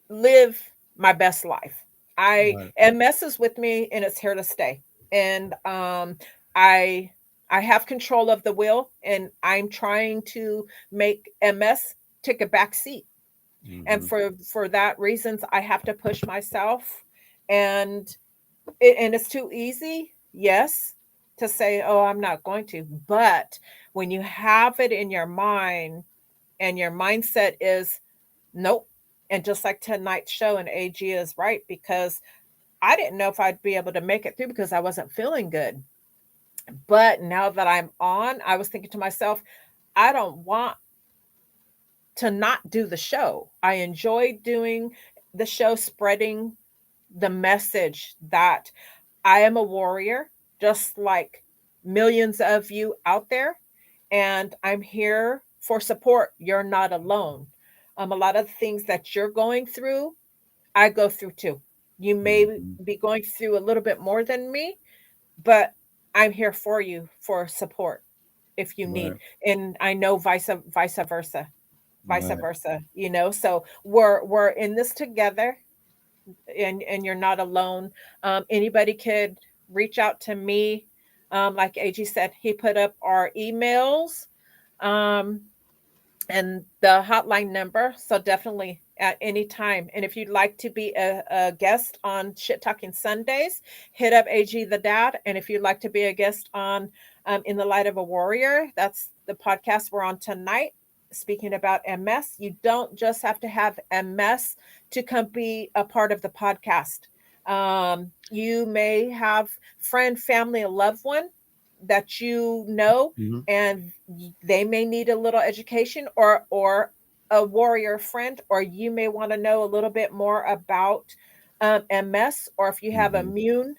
Speaker 2: live my best life. I
Speaker 1: Right.
Speaker 2: It messes with me and it's here to stay. And I I have control of the wheel and I'm trying to make MS take a back seat. And
Speaker 1: Mhm.
Speaker 2: for that reasons I have to push myself, and it's too easy, yes, to say, "Oh, I'm not going to." But when you have it in your mind and your mindset is, nope. And just like tonight's show, and AG is right, because I didn't know if I'd be able to make it through because I wasn't feeling good. But now that I'm on, I was thinking to myself, I don't want to not do the show. I enjoy doing the show, spreading the message that I am a warrior, just like millions of you out there, and I'm here for support. You're not alone. A lot of things that you're going through, I go through too. You may
Speaker 1: Mhm.
Speaker 2: be going through a little bit more than me, but I'm here for you for support if you need.
Speaker 1: Right.
Speaker 2: And I know vice
Speaker 1: Right.
Speaker 2: versa. So we're in this together, and you're not alone. Anybody could reach out to me. Like AG said, he put up our emails. Um, and the hotline number. So definitely at any time. And if you'd like to be a guest on Shit Talking Sundays, hit up AG the Dad. And if you'd like to be a guest on In the Light of a Warrior, that's the podcast we're on tonight. Speaking about MS, you don't just have to have MS to come be a part of the podcast. You may have friend, family, a loved one that you know,
Speaker 1: Mhm.
Speaker 2: and they may need a little education, or a warrior friend, or you may want to know a little bit more about MS, or if you have
Speaker 1: Mhm.
Speaker 2: immune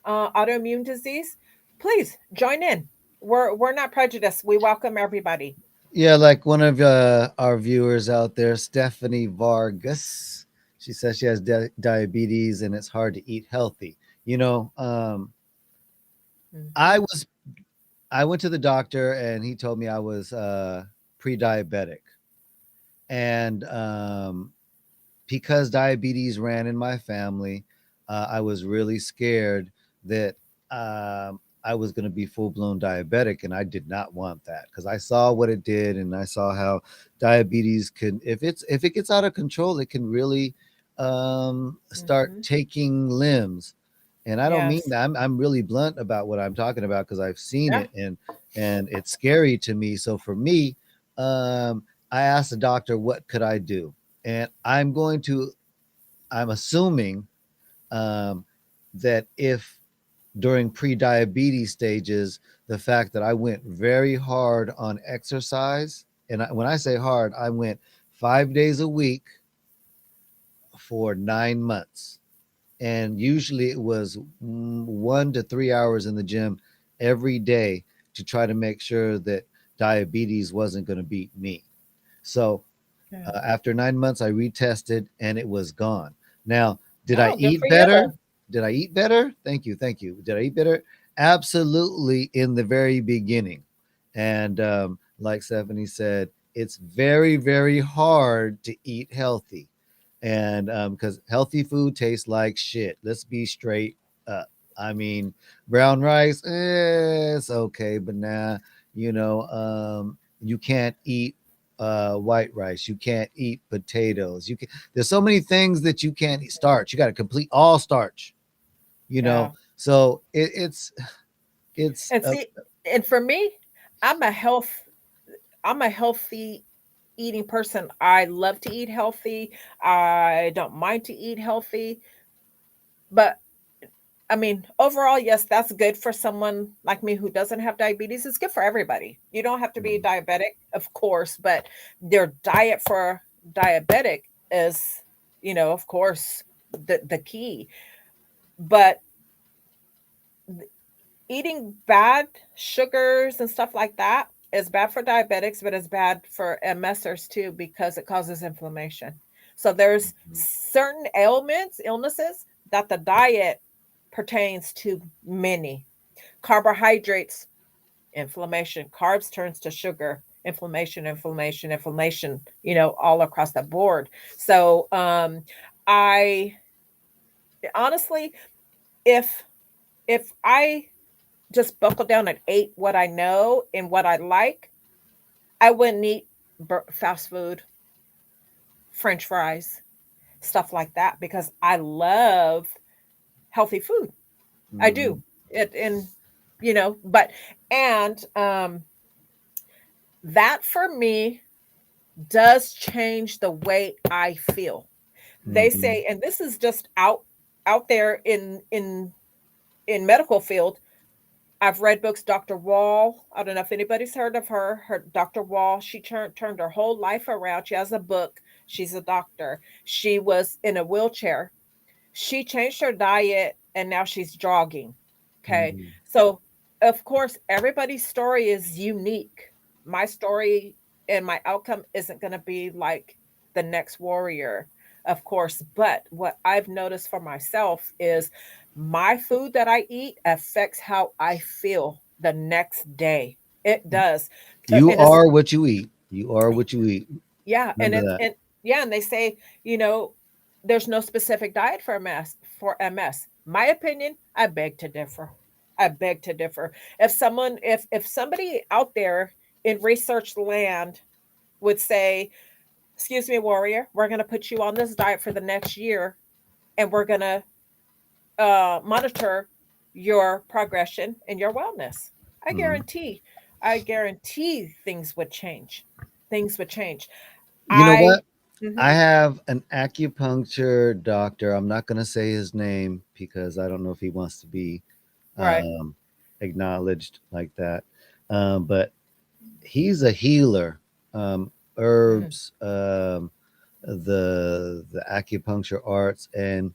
Speaker 2: autoimmune disease, please join in. We're not prejudiced. We welcome everybody.
Speaker 1: Yeah, like one of our viewers out there, Stephanie Vargas. She says she has diabetes and it's hard to eat healthy. You know, I
Speaker 2: Hmm.
Speaker 1: was I went to the doctor and he told me I was pre-diabetic, and because diabetes ran in my family, I was really scared that I was going to be full blown diabetic, and I did not want that because I saw what it did, and I saw how diabetes can, if it gets out of control, it can really start
Speaker 2: Hmm.
Speaker 1: taking limbs. And I don't mean
Speaker 2: Yes.
Speaker 1: that. I'm really blunt about what I'm talking about because I've seen
Speaker 2: Yeah.
Speaker 1: it, and it's scary to me. So for me, I asked the doctor what could I do, and I'm assuming um, that if during pre-diabetes stages, the fact that I went very hard on exercise, and when I say hard, I went 5 days a week for 9 months, and usually it was 1 to 3 hours in the gym every day to try to make sure that diabetes wasn't going to beat me. So
Speaker 2: Yeah.
Speaker 1: after 9 months, I retested and it was gone. Now, did I
Speaker 2: Oh, good
Speaker 1: eat
Speaker 2: for you.
Speaker 1: better? Did I eat better? Thank you. Thank you. Did I eat better? Absolutely, in the very beginning. And like Stephanie said, it's very, very hard to eat healthy. And because healthy food tastes like shit. Let's be straight up. I mean, brown rice, it's okay, but nah, you can't eat white rice. You can't eat potatoes. There's so many things that you can't eat. Starch. You got to complete all starch. You
Speaker 2: Yeah.
Speaker 1: know, so it's
Speaker 2: And see, and for me, I'm a health I'm a healthy eating person. I love to eat healthy. I don't mind to eat healthy. But I mean, overall, yes, that's good for someone like me who doesn't have diabetes. It's good for everybody. You don't have to be diabetic, of course, but their diet for diabetic is, of course, the key. But eating bad sugars and stuff like that is bad for diabetics, but it's bad for MSers too because it causes inflammation. So there's certain illnesses that the diet pertains to many. Carbohydrates, inflammation. Carbs turns to sugar, inflammation, all across the board. So I honestly, if I just buckled down and ate what I know and what I like, I wouldn't eat fast food, French fries, stuff like that because I love healthy food. I do
Speaker 1: Mhm.
Speaker 2: it, and but and that for me does change the way I feel. They
Speaker 1: Mhm.
Speaker 2: say, and this is just out there in medical field. I've read books. Dr. Wall. I don't know if anybody's heard of her. Her Dr. Wall. She turned her whole life around. She has a book. She's a doctor. She was in a wheelchair. She changed her diet and now she's jogging. Okay.
Speaker 1: Mhm.
Speaker 2: So, of course, everybody's story is unique. My story and my outcome isn't going to be like the next warrior, of course. But what I've noticed for myself is my food that I eat affects how I feel the next day. It does.
Speaker 1: You
Speaker 2: And it's,
Speaker 1: are what you eat. You are what you eat.
Speaker 2: yeah,
Speaker 1: Remember that.
Speaker 2: and yeah, and they say, you know, there's no specific diet for MS for MS. My opinion, I beg to differ. I beg to differ. If somebody out there in research land would say, "Excuse me, warrior, we're going to put you on this diet for the next year and we're going to monitor your progression and your wellness." I
Speaker 1: Mhm.
Speaker 2: guarantee I guarantee things would change. Things would change.
Speaker 1: You know
Speaker 2: I
Speaker 1: what?
Speaker 2: mhm,
Speaker 1: I have an acupuncture doctor. I'm not going to say his name because I don't know if he wants to be
Speaker 2: right.
Speaker 1: um, acknowledged like that. But he's a healer.
Speaker 2: Mm,
Speaker 1: Herbs, the acupuncture arts, and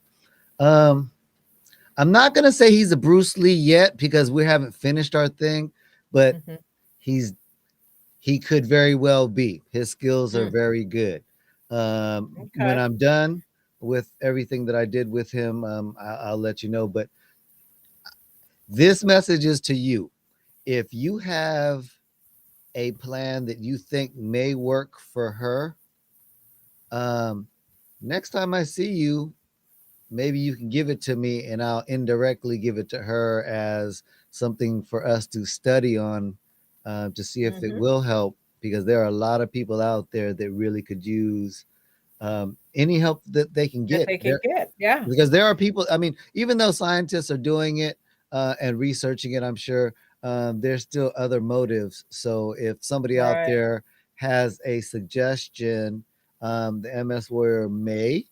Speaker 1: um, I'm not gonna say he's a Bruce Lee yet because we haven't finished our thing, but
Speaker 2: mhm,
Speaker 1: he's he could very well be. His skills are
Speaker 2: mm,
Speaker 1: very good. When
Speaker 2: okay.
Speaker 1: I'm done with everything that I did with him, I'll let you know. But this message is to you. If you have a plan that you think may work for her, um, next time I see you, maybe you can give it to me and I'll indirectly give it to her as something for us to study on to see if it
Speaker 2: Mhm.
Speaker 1: will help because there are a lot of people out there that really could use any help that they can
Speaker 2: That
Speaker 1: get
Speaker 2: they can
Speaker 1: there
Speaker 2: get. Yeah.
Speaker 1: because there are people. I mean, even though scientists are doing it and researching it, I'm sure there's still other motives. So if somebody out
Speaker 2: Right.
Speaker 1: there has a suggestion, the MS Warrior may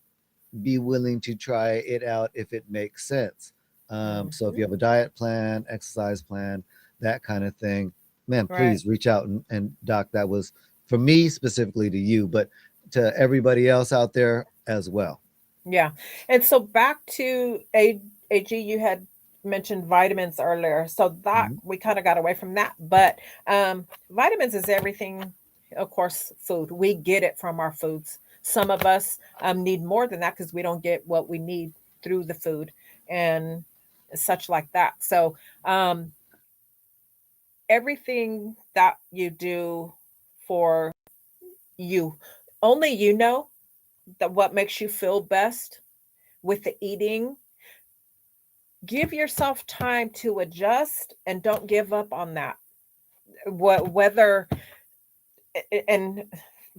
Speaker 1: be willing to try it out if it makes sense. So if
Speaker 2: Mhm.
Speaker 1: you have a diet plan, exercise plan, that kind of thing, man,
Speaker 2: Right.
Speaker 1: please reach out and doc. That was for me specifically to you, but to everybody else out there as well.
Speaker 2: Yeah. And so back to AG, you had mentioned vitamins earlier. So that
Speaker 1: Mhm.
Speaker 2: we kind of got away from that. But vitamins is everything, of course, food. We get it from our foods. Some of us need more than that because we don't get what we need through the food and such like that. So um, everything that you do for you, only you know that what makes you feel best with the eating. Give yourself time to adjust and don't give up on that. Whether and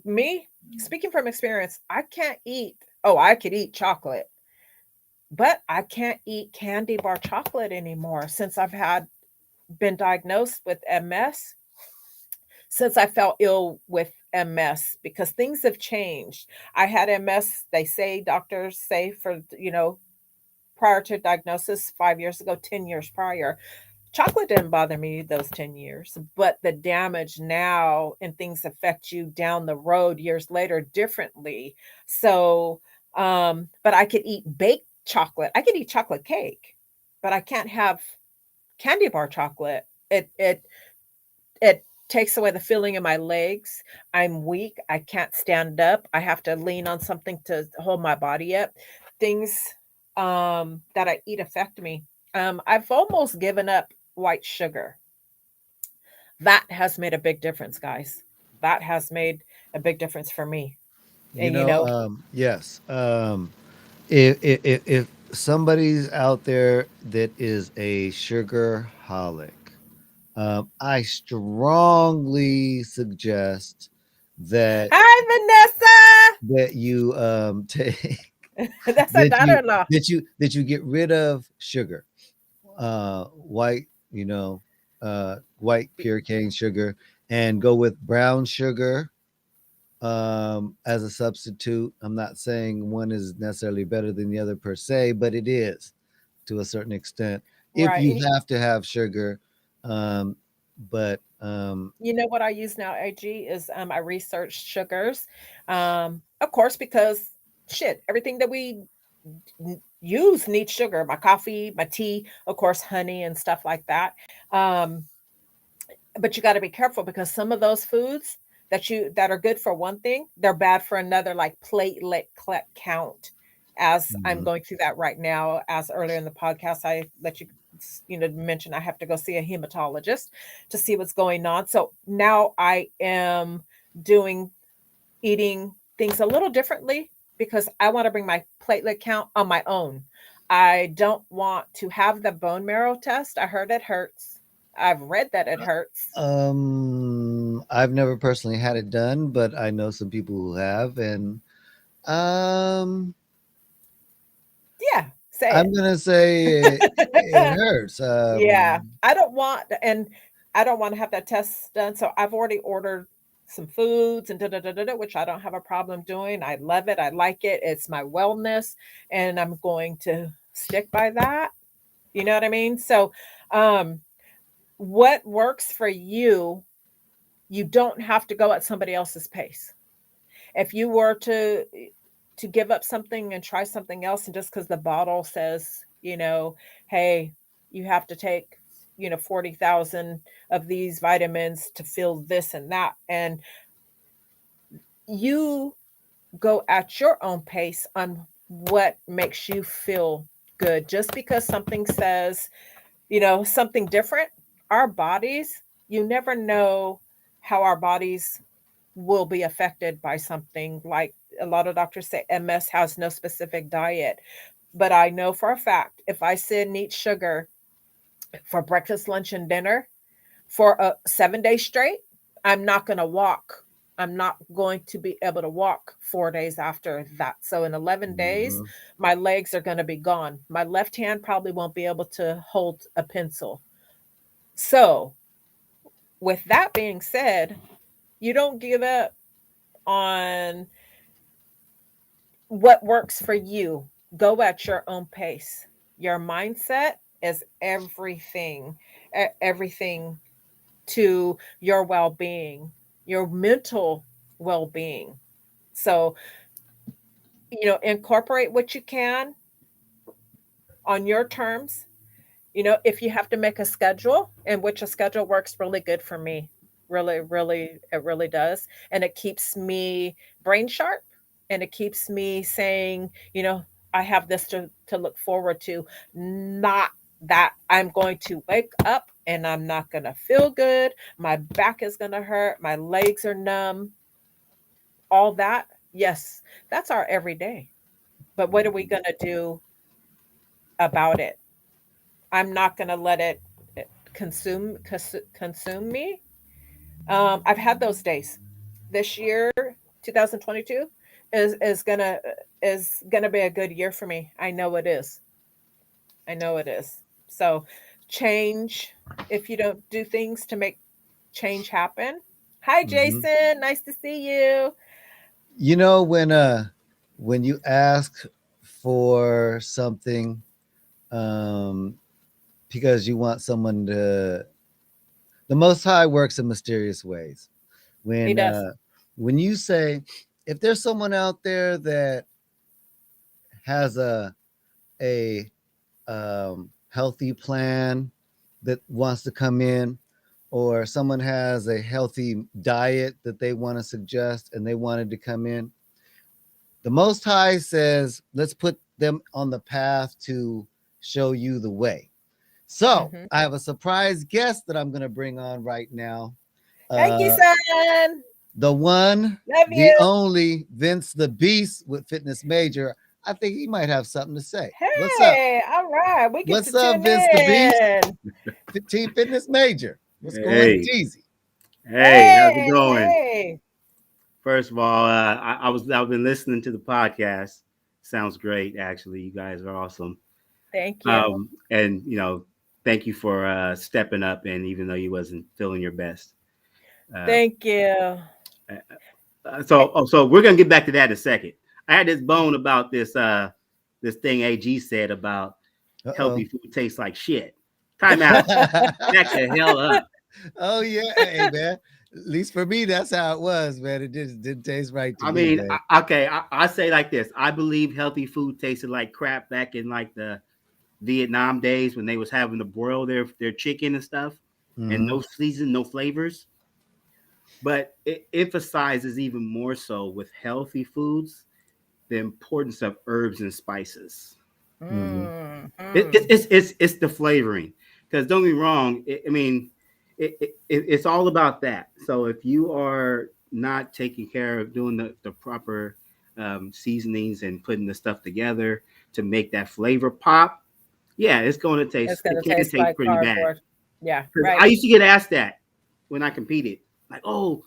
Speaker 2: me speaking from experience, I can't eat. Oh, I could eat chocolate, but I can't eat candy bar chocolate anymore since I've had been diagnosed with MS. Since I felt ill with MS because things have changed. I had MS. They say doctors say for prior to diagnosis 5 years ago, 10 years prior. Chocolate didn't bother me those 10 years, but the damage now and things affect you down the road years later differently. So, but I could eat baked chocolate. I could eat chocolate cake, but I can't have candy bar chocolate. It takes away the feeling in my legs. I'm weak. I can't stand up. I have to lean on something to hold my body up. Things that I eat affect me. I've almost given up white sugar. That has made a big difference, guys. That has made a big difference for me. And
Speaker 1: Yes. If somebody's out there that is a sugar holic, I strongly suggest that
Speaker 2: hi, Vanessa.
Speaker 1: you take
Speaker 2: That's our daughter-in-law.
Speaker 1: that you get rid of sugar, white, white pure cane sugar, and go with brown sugar as a substitute. I'm not saying one is necessarily better than the other per se, but it is to a certain extent. If
Speaker 2: Right.
Speaker 1: you have to have sugar, Um, but
Speaker 2: You know what I use now, AG, is I research sugars. Of course, because shit, everything that we use needs sugar. My coffee, my tea, of course, honey and stuff like that. Um, but you got to be careful because some of those foods that are good for one thing, they're bad for another, like count. As I'm
Speaker 1: mhm.
Speaker 2: going through that right now, as earlier in the podcast, I let you mention I have to go see a hematologist to see what's going on. So now I am doing eating things a little differently because I want to bring my platelet count on my own. I don't want to have the bone marrow test. I heard it hurts. I've read that it hurts.
Speaker 1: I've never personally had it done, but I know some people who have, and um,
Speaker 2: Yeah, say
Speaker 1: I'm gonna say it
Speaker 2: it.
Speaker 1: hurts.
Speaker 2: Yeah, I don't want to have that test done. So I've already ordered some foods and da da da da, da, which I don't have a problem doing. I love it. I like it. It's my wellness, and I'm going to stick by that. You know what I mean? So, um, what works for you, you don't have to go at somebody else's pace. If you were to give up something and try something else, and just because the bottle says, hey, you have to take 40,000 of these vitamins to feel this and that, and you go at your own pace on what makes you feel good. Just because something says something different, our bodies, you never know how our bodies will be affected by something. Like a lot of doctors say MS has no specific diet, but I know for a fact if I sit and eat sugar for breakfast, lunch, and dinner for 7 days straight, I'm not going to walk. I'm not going to be able to walk 4 days after that. So in 11 days,
Speaker 1: Mhm.
Speaker 2: my legs are going to be gone. My left hand probably won't be able to hold a pencil. So, with that being said, you don't give up on what works for you. Go at your own pace. Your mindset is everything, everything to your well being, your mental well being. So, incorporate what you can on your terms. If you have to make a schedule, in which a schedule works really good for me, really, really, it really does. And it keeps me brain sharp, and it keeps me saying, I have this to look forward to, not that I'm going to wake up and I'm not going to feel good. My back is going to hurt. My legs are numb. All that. Yes, that's our everyday. But what are we
Speaker 1: Mhm.
Speaker 2: going to do about it? I'm not going to let it consume me. I've had those days. This year, 2022, is gonna be a good year for me. I know it is. I know it is. So, change. If you don't do things to make change happen. Hi,
Speaker 1: Mhm.
Speaker 2: Jason. Nice to see you.
Speaker 1: You know when you ask for something um because you want someone to, the most high works in mysterious ways.
Speaker 2: He
Speaker 1: When
Speaker 2: does.
Speaker 1: when you say, if there's someone out there that has a healthy plan that wants to come in, or someone has a healthy diet that they want to suggest and they wanted to come in, the most high says, let's put them on the path to show you the way. So
Speaker 2: Hmm.
Speaker 1: I have a surprise guest that I'm going to bring on right now.
Speaker 2: Thank you,
Speaker 1: uh
Speaker 2: son.
Speaker 1: the one,
Speaker 2: Love
Speaker 1: the
Speaker 2: you.
Speaker 1: only Vince the Beast with Fitness Major. I think he might have something to say. What's up?
Speaker 2: Hey, all right. We get to
Speaker 1: What's up,
Speaker 2: tune
Speaker 1: Vince the Beast?
Speaker 2: in.
Speaker 1: Team Fitness Major. What's going
Speaker 3: Hey,
Speaker 1: Jeezy?
Speaker 3: hey, how's it
Speaker 2: Hey,
Speaker 3: going?
Speaker 2: hey.
Speaker 3: First of all, I've been listening to the podcast. Sounds great, actually. You guys are awesome.
Speaker 2: Thank you.
Speaker 3: And thank you for stepping up. And even though you wasn't feeling your best, uh,
Speaker 2: Thank you.
Speaker 3: so we're gonna get back to that in a second. I had this bone about this thing AG said about
Speaker 1: Uh
Speaker 3: healthy
Speaker 1: oh.
Speaker 3: food tastes like shit. Time out. Back the hell up.
Speaker 1: Oh yeah, hey man. At least for me, that's how it was, man. It just didn't taste right to
Speaker 3: I
Speaker 1: me,
Speaker 3: mean,
Speaker 1: man.
Speaker 3: I say like this. I believe healthy food tasted like crap back in like the Vietnam days when they was having to broil their chicken and stuff, and
Speaker 1: Mhm.
Speaker 3: no season, no flavors. But it emphasizes even more so with healthy foods the importance of herbs and spices.
Speaker 1: Mhm.
Speaker 2: Mhm.
Speaker 3: It's the flavoring. Because don't get me wrong, I mean, it's all about that. So if you are not taking care of doing the proper seasonings and putting the stuff together to make that flavor pop, yeah, it's going to
Speaker 2: It's
Speaker 3: taste. It
Speaker 2: gonna
Speaker 3: can
Speaker 2: taste
Speaker 3: taste
Speaker 2: like
Speaker 3: pretty bad.
Speaker 2: cardboard. Yeah,
Speaker 3: Because I
Speaker 2: right.
Speaker 3: used to get asked that when I competed, like, "Oh,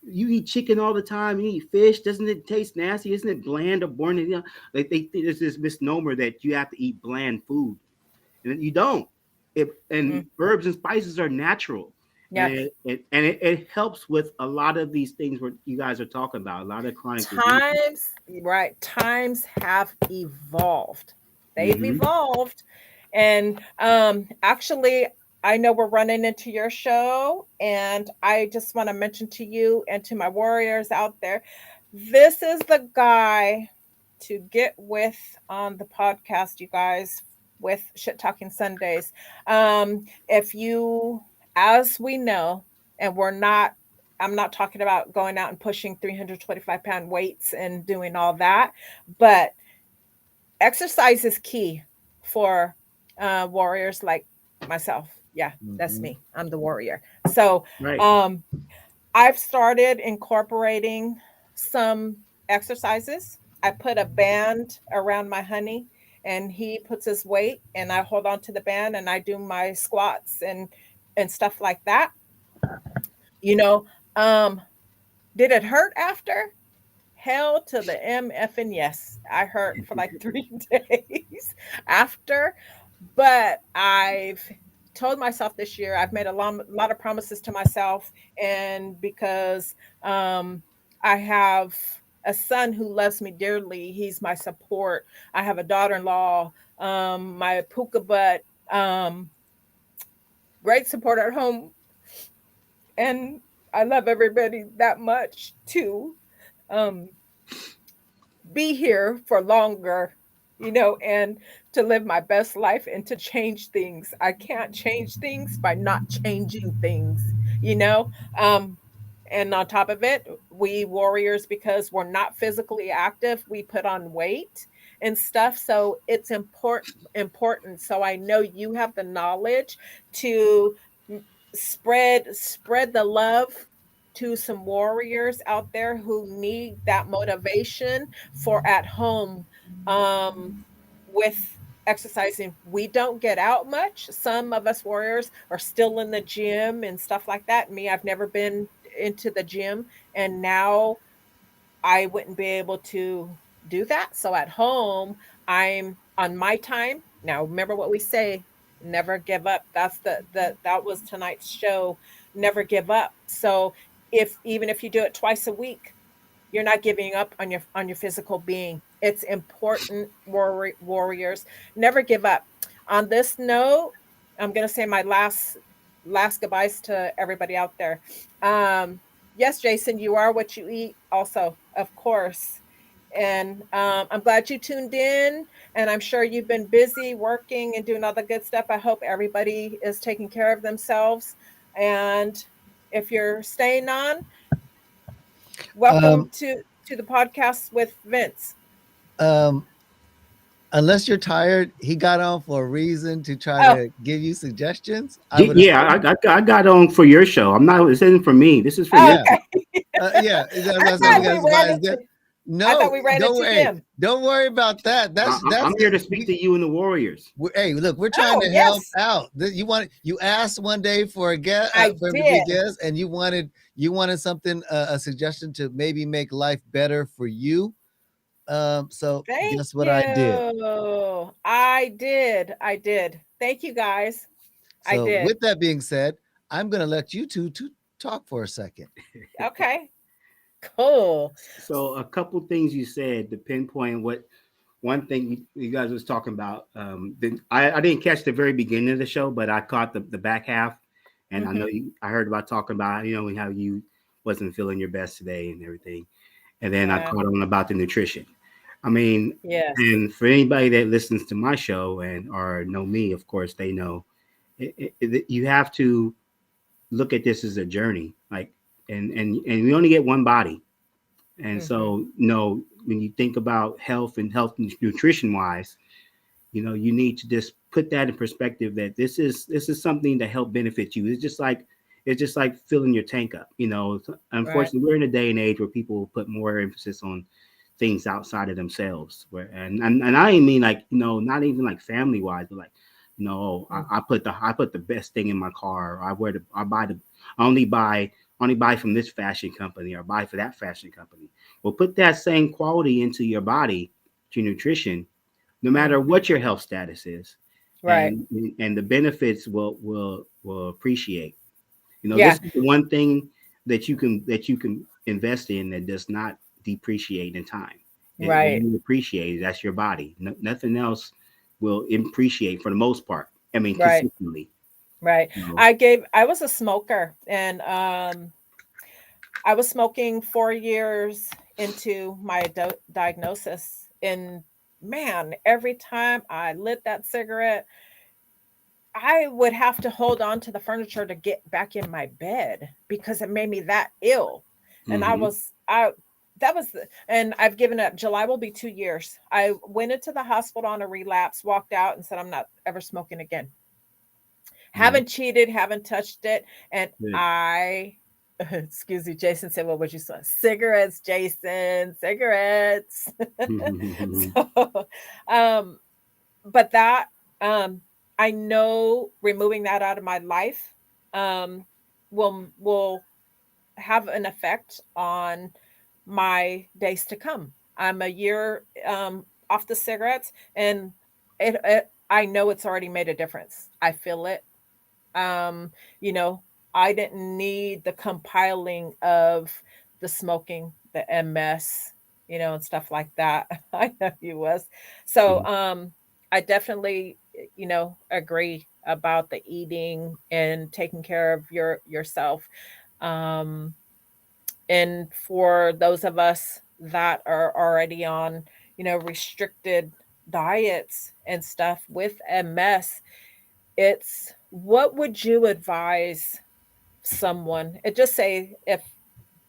Speaker 3: you eat chicken all the time. You eat fish. Doesn't it taste nasty? Isn't it bland or boring?" You know, they think there's this misnomer that you have to eat bland food, and you don't. And
Speaker 2: Mm,
Speaker 3: herbs and spices are natural,
Speaker 2: yeah.
Speaker 3: and it helps with a lot of these things what you guys are talking about. A lot of chronic diseases.
Speaker 2: Times have evolved. They've
Speaker 3: Hmm.
Speaker 2: evolved. And actually, I know we're running into your show, and I just want to mention to you and to my warriors out there, this is the guy to get with on the podcast, you guys, with Shit Talking Sundays. If you, as we know, and I'm not talking about going out and pushing 325-pound weights and doing all that, but exercise is key for warriors like myself. Yeah, that's
Speaker 1: Mhm.
Speaker 2: me. I'm the warrior. So
Speaker 3: Right.
Speaker 2: um, I've started incorporating some exercises. I put a band around my honey and he puts his weight and I hold on to the band and I do my squats and stuff like that. You know, um, did it hurt after? Hell to the MF and yes. I hurt for like 3 days after, but I've told myself this year, I've made a lot of promises to myself. And because I have a son who loves me dearly, he's my support. I have a daughter in law, my puka butt, great support at home. And I love everybody that much to um, be here for longer, and to live my best life and to change things. I can't change things by not changing things, you know? Um, and on top of it, we warriors, because we're not physically active, we put on weight and stuff. So it's important. So I know you have the knowledge to spread the love to some warriors out there who need that motivation for at home um, with exercising. We don't get out much. Some of us warriors are still in the gym and stuff like that. Me, I've never been into the gym, and now I wouldn't be able to do that. So at home, I'm on my time. Now, remember what we say, never give up. That's that was tonight's show, never give up. So if even if you do it twice a week, you're not giving up on your physical being. It's important, warriors, never give up. On this note, I'm going to say my last goodbyes to everybody out there. Yes, Jason, you are what you eat, also, of course. And I'm glad you tuned in, and I'm sure you've been busy working and doing all the good stuff. I hope everybody is taking care of themselves. And if you're staying on, welcome
Speaker 1: Um,
Speaker 2: to the podcast with Vince.
Speaker 1: um, unless you're tired, he got on for a reason to try
Speaker 2: Oh,
Speaker 1: to give you suggestions. I would
Speaker 3: Yeah,
Speaker 1: assume.
Speaker 3: I got on for your show. I'm not. This isn't for me. This is for your
Speaker 1: Yeah,
Speaker 2: okay.
Speaker 1: yeah. That's what
Speaker 2: I
Speaker 1: I'm saying
Speaker 2: thought
Speaker 3: show.
Speaker 2: we
Speaker 1: because
Speaker 2: ran
Speaker 1: somebody's
Speaker 2: into
Speaker 1: there.
Speaker 2: I thought
Speaker 1: No,
Speaker 2: we ran
Speaker 1: don't
Speaker 2: into
Speaker 1: worry.
Speaker 2: him.
Speaker 1: Don't worry about that.
Speaker 3: I'm
Speaker 1: That's
Speaker 3: here to speak to you and the Warriors.
Speaker 1: hey, look, we're trying
Speaker 2: Oh,
Speaker 1: to help
Speaker 2: yes,
Speaker 1: out. You asked one day for a guest
Speaker 2: I
Speaker 1: for him to be a
Speaker 2: did.
Speaker 1: guest, and you wanted something a suggestion to maybe make life better for you. So
Speaker 2: Thank
Speaker 1: guess what I did?
Speaker 2: you. I did. I did. Thank you guys. I
Speaker 1: So
Speaker 2: did.
Speaker 1: with that being said, I'm gonna let you two to talk for a second.
Speaker 2: Okay. Cool.
Speaker 3: So a couple things you said to pinpoint one thing you guys was talking about, I didn't catch the very beginning of the show, but I caught the back half, and I know
Speaker 2: Mm-hmm.
Speaker 3: I heard about talking about how you wasn't feeling your best today and everything, and then I
Speaker 2: Yeah.
Speaker 3: caught on about the nutrition. I mean,
Speaker 2: Yes.
Speaker 3: and for anybody that listens to my show and or know me, of course, they know you have to look at this as a journey, like, and we only get one body, and
Speaker 2: Mm-hmm.
Speaker 3: so when you think about health and nutrition wise, you need to just put that in perspective that this is something that help benefit you. It's just like filling your tank up.
Speaker 2: Right.
Speaker 3: Unfortunately, we're in a day and age where people put more emphasis on things outside of themselves. And I ain't mean like not even like family wise, but like no,
Speaker 2: Mm.
Speaker 3: I put the best thing in my car. I only buy from this fashion company or buy for that fashion company. Well, put that same quality into your body, to nutrition, no matter
Speaker 2: Mm-hmm.
Speaker 3: what your health status is,
Speaker 2: Right.
Speaker 3: and the benefits will appreciate. This
Speaker 2: Yeah.
Speaker 3: is the one thing that you can invest in that does not depreciate in time. It will
Speaker 2: Right.
Speaker 3: only appreciate. That's your body. Nothing else will appreciate for the most part. I mean,
Speaker 2: Right.
Speaker 3: consistently.
Speaker 2: Right.
Speaker 3: You know.
Speaker 2: I was a smoker, and I was smoking 4 years into my diagnosis. And man, every time I lit that cigarette, I would have to hold on to the furniture to get back in my bed because it made me that ill. And I
Speaker 3: Hmm.
Speaker 2: was, I, that was, and I've given up. July will be 2 years. I went into the hospital on a relapse, walked out, and said, I'm not ever smoking again.
Speaker 3: Yeah.
Speaker 2: Haven't cheated, haven't touched it. And
Speaker 3: Good.
Speaker 2: I, excuse me, Jason said, what would you say? Cigarettes, Jason, cigarettes. So, um, but that, um, I know removing that out of my life, um, will have an effect on my days to come. I'm a year, off the cigarettes, and I know it's already made a difference. I feel it. um you know, I didn't need the compiling of the smoking, the MS, and stuff like that. I know you was. So I definitely, agree about the eating and taking care of yourself. um and for those of us that are already on, restricted diets and stuff with MS, it's, what would you advise someone? It just say, if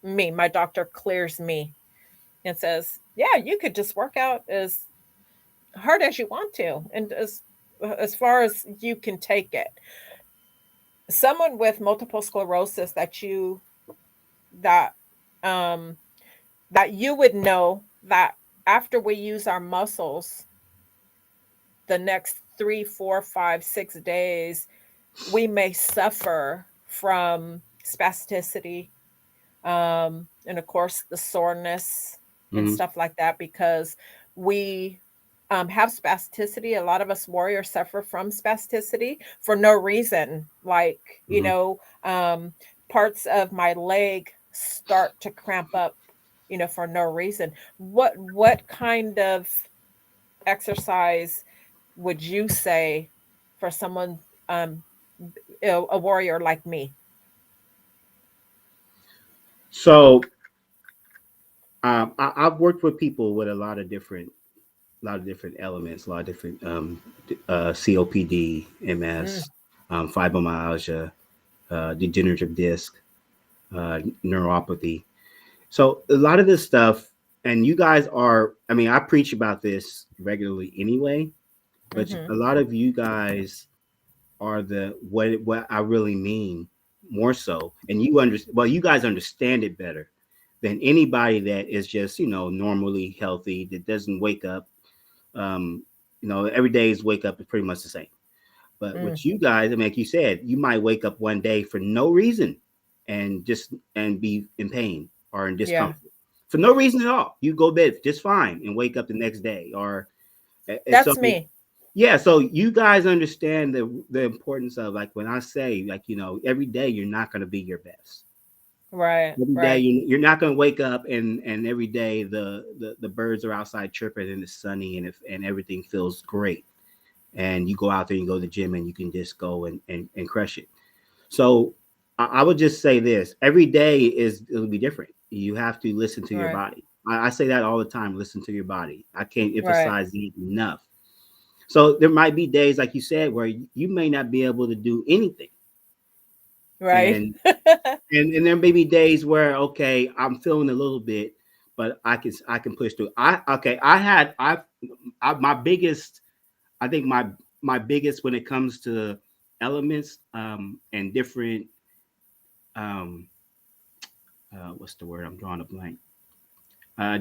Speaker 2: my doctor clears me and says, yeah, you could just work out as hard as you want to, and as far as you can take it. Someone with multiple sclerosis that um that you would know that after we use our muscles the next 3, 4, 5, 6 days, we may suffer from spasticity, and of course the soreness and
Speaker 3: Hmm.
Speaker 2: stuff like that, because we have spasticity. A lot of us warriors suffer from spasticity for no reason, like,
Speaker 3: Hmm.
Speaker 2: parts of my leg start to cramp up, for no reason. What kind of exercise would you say for someone, um a warrior like me?
Speaker 3: So I've worked with people with a lot of different elements, a lot of different COPD,
Speaker 2: Mm,
Speaker 3: MS, fibromyalgia, degenerative disc, neuropathy. So a lot of this stuff, and you guys are, I mean, I preach about this regularly anyway, but
Speaker 2: mm-hmm.
Speaker 3: a lot of you guys are what I really mean more so, and you guys understand it better than anybody that is just normally healthy, that doesn't wake up. Um, every day's wake up is pretty much the same. But
Speaker 2: Mm,
Speaker 3: with you guys, I mean, like you said, you might wake up one day for no reason and be in pain or in
Speaker 2: yeah,
Speaker 3: discomfort for no reason at all. You go to bed just fine and wake up the next day, or so
Speaker 2: that's me.
Speaker 3: yeah. So you guys understand the importance of, like, when I say, like, every day you're not going to be your best.
Speaker 2: Right.
Speaker 3: Every day
Speaker 2: Right.
Speaker 3: you're not going to wake up and every day the birds are outside chirping and it's sunny and everything feels great. And you go out there and go to the gym and you can just go and crush it. So I would just say this: every day it'll be different. You have to listen to your
Speaker 2: Right.
Speaker 3: body. I say that all the time. Listen to your body. I can't
Speaker 2: Right.
Speaker 3: emphasize it enough. So there might be days, like you said, where you may not be able to do anything,
Speaker 2: Right.
Speaker 3: and and there may be days where okay, I'm feeling a little bit, but I can push through. I my biggest I think my biggest when it comes to elements and different um what's the word, I'm drawing a blank,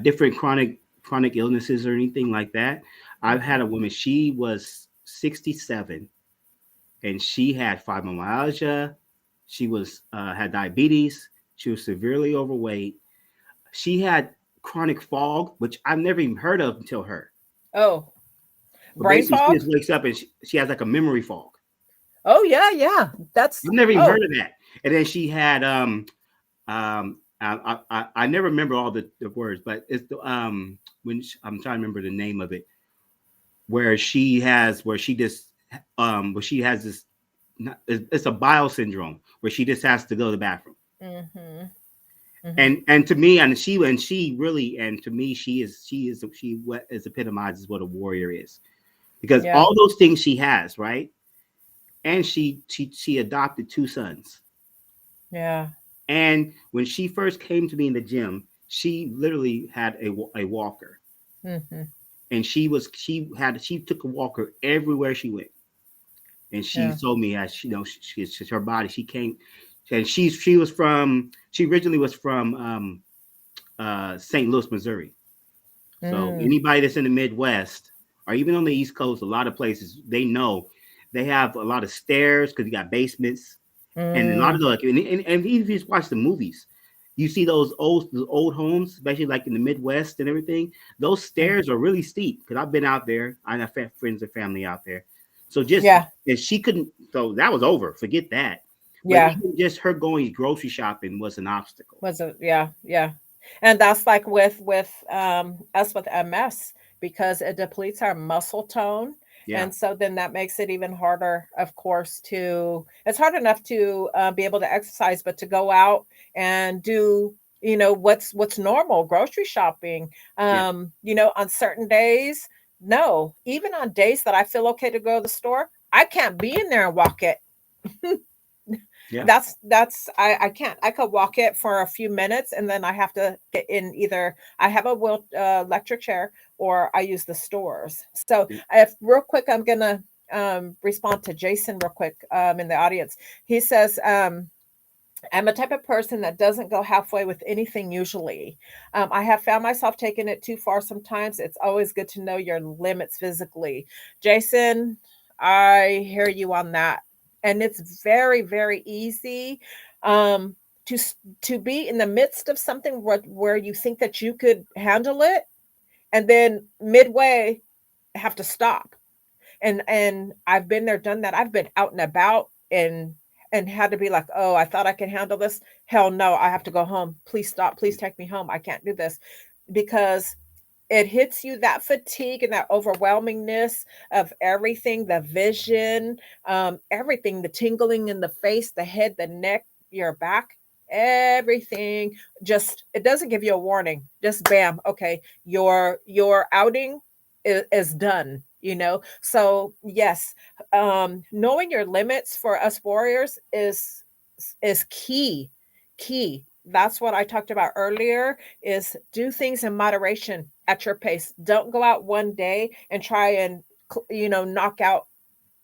Speaker 3: different chronic illnesses or anything like that. I've
Speaker 2: Mhm.
Speaker 3: had a woman, she was 67 and she had fibromyalgia, she was had diabetes, she was severely overweight, she had chronic fog, which I've never even heard of until her.
Speaker 2: Oh,
Speaker 3: But
Speaker 2: brain
Speaker 3: basically she
Speaker 2: fog?
Speaker 3: just wakes up and she has like a memory fog.
Speaker 2: Oh yeah, yeah. That's
Speaker 3: I've never even
Speaker 2: oh.
Speaker 3: heard of that. And then she had I never remember all the words, but it's the I'm trying to remember the name of it, where she has this it's a bile syndrome where she just has to go to the bathroom.
Speaker 2: Mhm. Mhm.
Speaker 3: And to me, and she really, and to me, she what is epitomizes what a warrior is, because
Speaker 2: Yeah.
Speaker 3: all those things she has, right? And she adopted two sons.
Speaker 2: Yeah.
Speaker 3: And when she first came to me in the gym, she literally had a walker,
Speaker 2: Mhm.
Speaker 3: and she took a walker everywhere she went. And she
Speaker 2: Yeah.
Speaker 3: told me, as she, she's her body. She came, and she originally was from St. Louis, Missouri. So
Speaker 2: Mm.
Speaker 3: anybody that's in the Midwest or even on the East Coast, a lot of places they know they have a lot of stairs because you got basements. And a lot of
Speaker 2: Mm.
Speaker 3: the like, and even if you just watch the movies, you see those old homes, especially like in the Midwest and everything. Those
Speaker 2: Mm.
Speaker 3: stairs are really steep because I've been out there. I have friends and family out there. So just
Speaker 2: Yeah.
Speaker 3: and she couldn't. So that was over. Forget that. But
Speaker 2: Yeah.
Speaker 3: even just her going grocery shopping was an obstacle.
Speaker 2: Was it? Yeah. Yeah. And that's like with us with MS because it depletes our muscle tone.
Speaker 3: Yeah,
Speaker 2: And so then that makes it even harder, of course, to it's hard enough to be able to exercise, but to go out and do, what's normal, grocery shopping,
Speaker 3: yeah,
Speaker 2: on certain days. No, even on days that I feel okay to go to the store, I can't be in there and walk it.
Speaker 3: yeah.
Speaker 2: That's I can't. I could walk it for a few minutes and then I have to get in either I have a electric chair or I use the stores. So
Speaker 3: Yeah.
Speaker 2: if real quick, I'm gonna respond to Jason real quick in the audience. He says, I'm a type of person that doesn't go halfway with anything usually. I have found myself taking it too far sometimes. It's always good to know your limits physically. Jason, I hear you on that. And it's very, very easy um, to be in the midst of something where you think that you could handle it, and then midway have to stop. And I've been there, done that. I've been out and about and had to be like, "Oh, I thought I could handle this. Hell no, I have to go home. Please stop. Please take me home. I can't do this." Because it hits you, that fatigue and that overwhelmingness of everything, the vision, everything, the tingling in the face, the head, the neck, your back, everything. Just it doesn't give you a warning. Just bam, okay, your outing is done. So yes, knowing your limits for us warriors is key. That's what I talked about earlier, is do things in moderation at your pace. Don't go out one day and try and knock out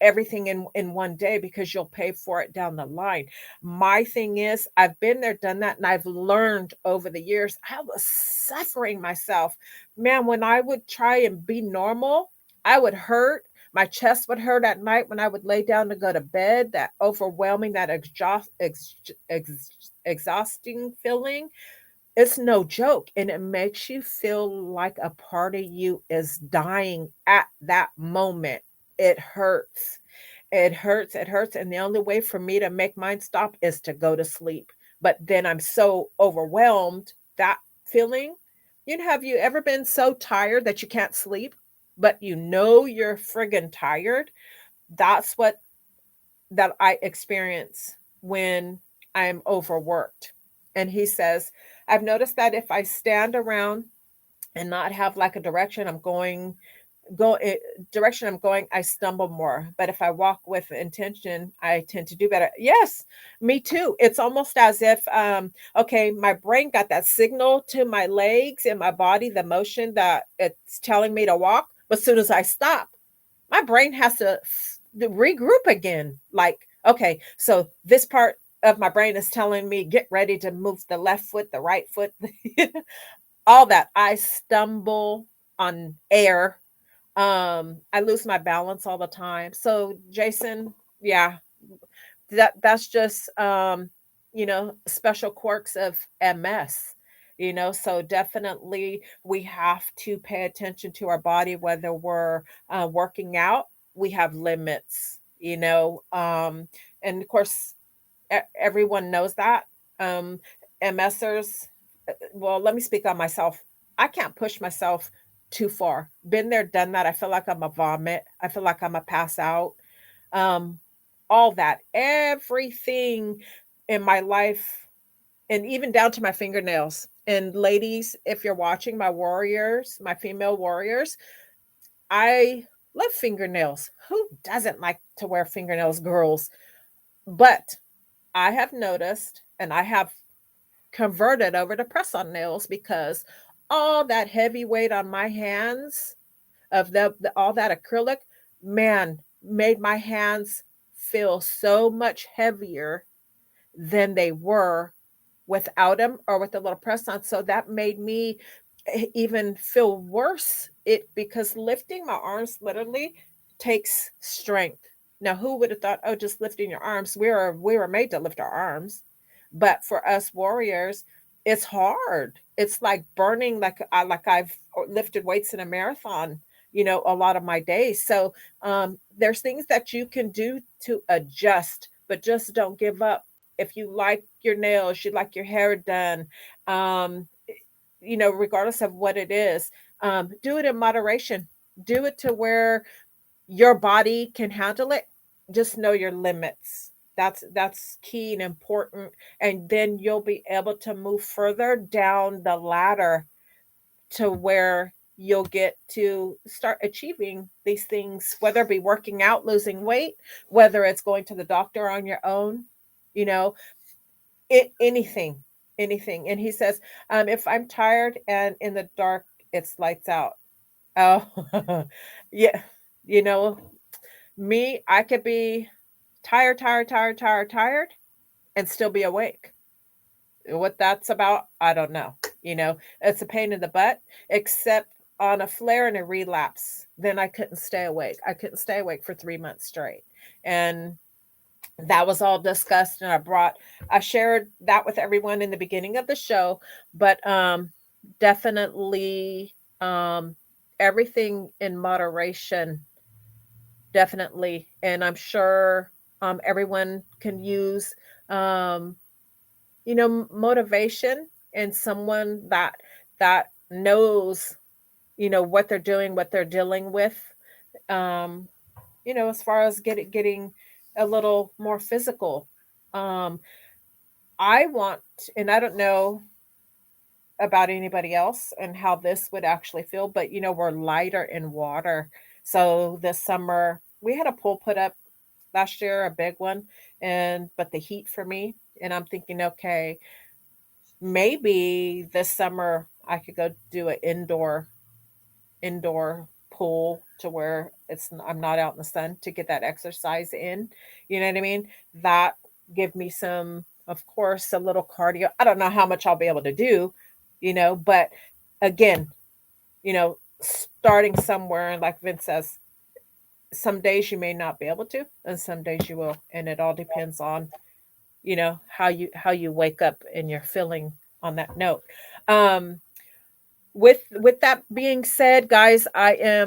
Speaker 2: everything in one day, because you'll pay for it down the line. My thing is, I've been there, done that, and I've learned over the years. I was suffering myself. Man, when I would try and be normal, I would hurt. My chest would hurt at night when I would lay down to go to bed. That overwhelming, that exhausting feeling, it's no joke, and it makes you feel like a part of you is dying at that moment. It hurts. It hurts, and the only way for me to make mine stop is to go to sleep. but then I'm so overwhelmed. That feeling, have you ever been so tired that you can't sleep, but you're friggin' tired? That's what that I experience when I'm overworked. And he says, I've noticed that if I stand around and not have like a direction I'm going, direction I'm going, I stumble more. But if I walk with intention, I tend to do better. Yes, me too. It's almost as if, okay, my brain got that signal to my legs and my body, the motion that it's telling me to walk. But as soon as I stop, my brain has to regroup again. Like, okay, so this part of my brain is telling me, get ready to move the left foot, the right foot, all that. I stumble on air. I lose my balance all the time. So Jason, yeah, that's just special quirks of MS. So definitely we have to pay attention to our body, whether we're working out. We have limits, and of course everyone knows that. MSers, well, let me speak on myself. I can't push myself too far. Been there, done that. I feel like I'm a vomit. I feel like I'm a pass out. Um, all that, everything in my life, and even down to my fingernails. And ladies, if you're watching, my warriors, my female warriors, I love fingernails. Who doesn't like to wear fingernails, girls? But I have noticed, and I have converted over to press on nails because all that heavy weight on my hands of all that acrylic, man, made my hands feel so much heavier than they were without them or with the little press on. So that made me even feel worse. It because lifting my arms literally takes strength. Now, who would have thought, oh, just lifting your arms? We were made to lift our arms. But for us warriors, it's hard. It's like burning, like I've lifted weights in a marathon, a lot of my days. So there's things that you can do to adjust, but just don't give up. If you like your nails, you like your hair done, um, regardless of what it is, do it in moderation. Do it to where your body can handle it. Just know your limits. That's key and important, and then you'll be able to move further down the ladder to where you'll get to start achieving these things, whether it be working out, losing weight, whether it's going to the doctor on your own, you know, anything, anything. And he says, if I'm tired and in the dark, it's lights out. Oh, yeah. You know, me, I could be tired, tired, tired, tired, tired, and still be awake. What that's about, I don't know. It's a pain in the butt, except on a flare and a relapse. Then I couldn't stay awake. I couldn't stay awake for 3 months straight. And that was all discussed, and I shared that with everyone in the beginning of the show. But definitely, everything in moderation, definitely. And I'm sure everyone can use um motivation, and someone that knows what they're doing, what they're dealing with, um as far as getting a little more physical. um I want, and I don't know about anybody else and how this would actually feel, but we're lighter in water. So this summer we had a pool put up last year, a big one, and but the heat for me, and I'm thinking, okay, maybe this summer I could go do an indoor pool to where I'm not out in the sun, to get that exercise in. You know what I mean? That give me some, of course, a little cardio. I don't know how much I'll be able to do, but again, starting somewhere, and like Vince says, some days you may not be able to, and some days you will, and it all depends on how you wake up and you're feeling on that note. um with that being said, guys, I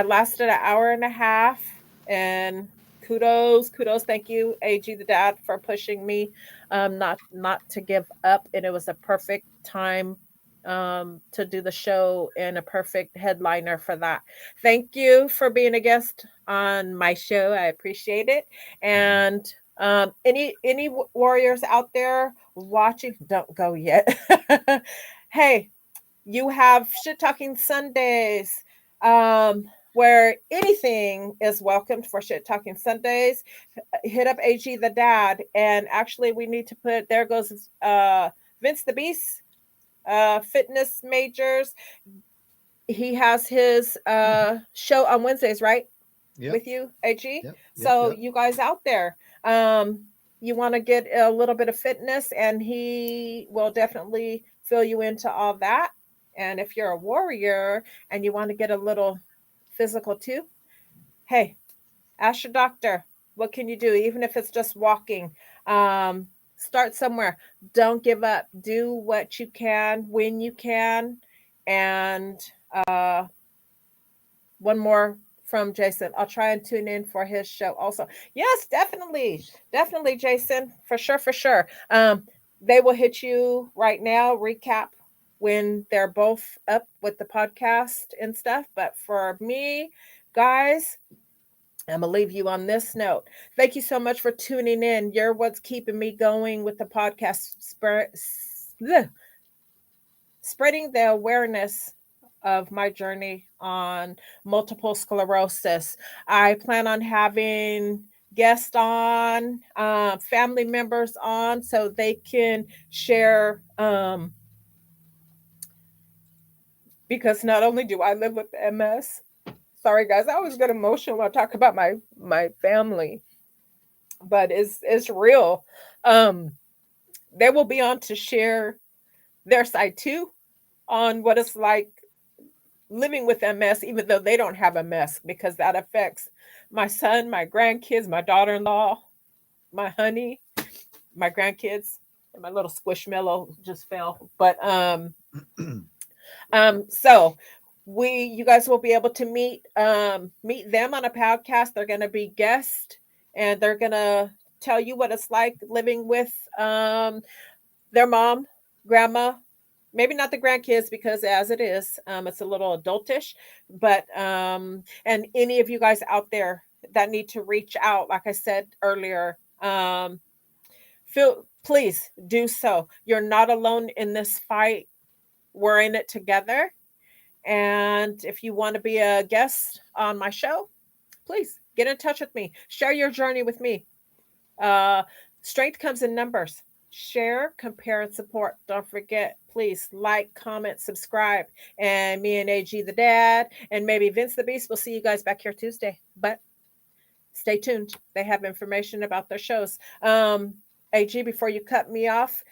Speaker 2: lasted an hour and a half, and kudos. Thank you, AG the dad, for pushing me not to give up. And it was a perfect time to do the show and a perfect headliner for that. Thank you for being a guest on my show. I appreciate it. And any warriors out there watching, don't go yet. Hey, you have Shit Talking Sundays, where anything is welcomed for Shit Talking Sundays. Hit up AG the dad, and actually, we need to put there goes Vince the Beast, fitness majors. He has his show on Wednesdays, right?
Speaker 1: Yep.
Speaker 2: With you, AG.
Speaker 1: Yep.
Speaker 2: So
Speaker 1: Yep.
Speaker 2: you guys out there, you want to get a little bit of fitness, and he will definitely fill you into all that. And if you're a warrior and you want to get a little physical too, hey, ask your doctor. What can you do? Even if it's just walking, start somewhere. Don't give up. Do what you can when you can. And one more from Jason. I'll try and tune in for his show also. Yes, definitely. Definitely, Jason. For sure, for sure. They will hit you right now, recap when they're both up with the podcast and stuff. But for me, guys, I'm going to leave you on this note. Thank you so much for tuning in. You're what's keeping me going with the podcast, spreading the awareness of my journey on multiple sclerosis. I plan on having guests on, family members on, so they can share. Because not only do I live with MS, sorry guys, I always get emotional when I talk about my family, but it's real. They will be on to share their side too on what it's like living with MS, even though they don't have MS, because that affects my son, my grandkids, my daughter-in-law, my honey, my grandkids, and my little squishmallow just fell. But so you guys will be able to meet them on a podcast. They're going to be guests, and they're going to tell you what it's like living with their mom, grandma, maybe not the grandkids, because as it is, it's a little adultish. But and any of you guys out there that need to reach out, like I said earlier, please do so. You're not alone in this fight. We're in it together. And if you want to be a guest on my show, please get in touch with me. Share your journey with me. Strength comes in numbers. Share, compare, and support. Don't forget, please like, comment, subscribe. And me and AG the dad and maybe Vince the Beast will see you guys back here Tuesday. But stay tuned. They have information about their shows. AG, before you cut me off,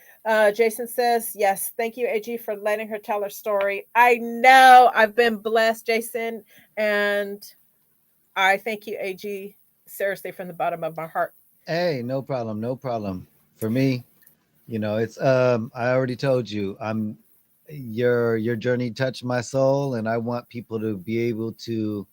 Speaker 2: Jason says, yes, thank you, AG, for letting her tell her story. I know I've been blessed, Jason, and I thank you, AG, seriously, from the bottom of my heart.
Speaker 1: Hey, no problem. No problem. For me, it's I already told you, your journey touched my soul, and I want people to be able to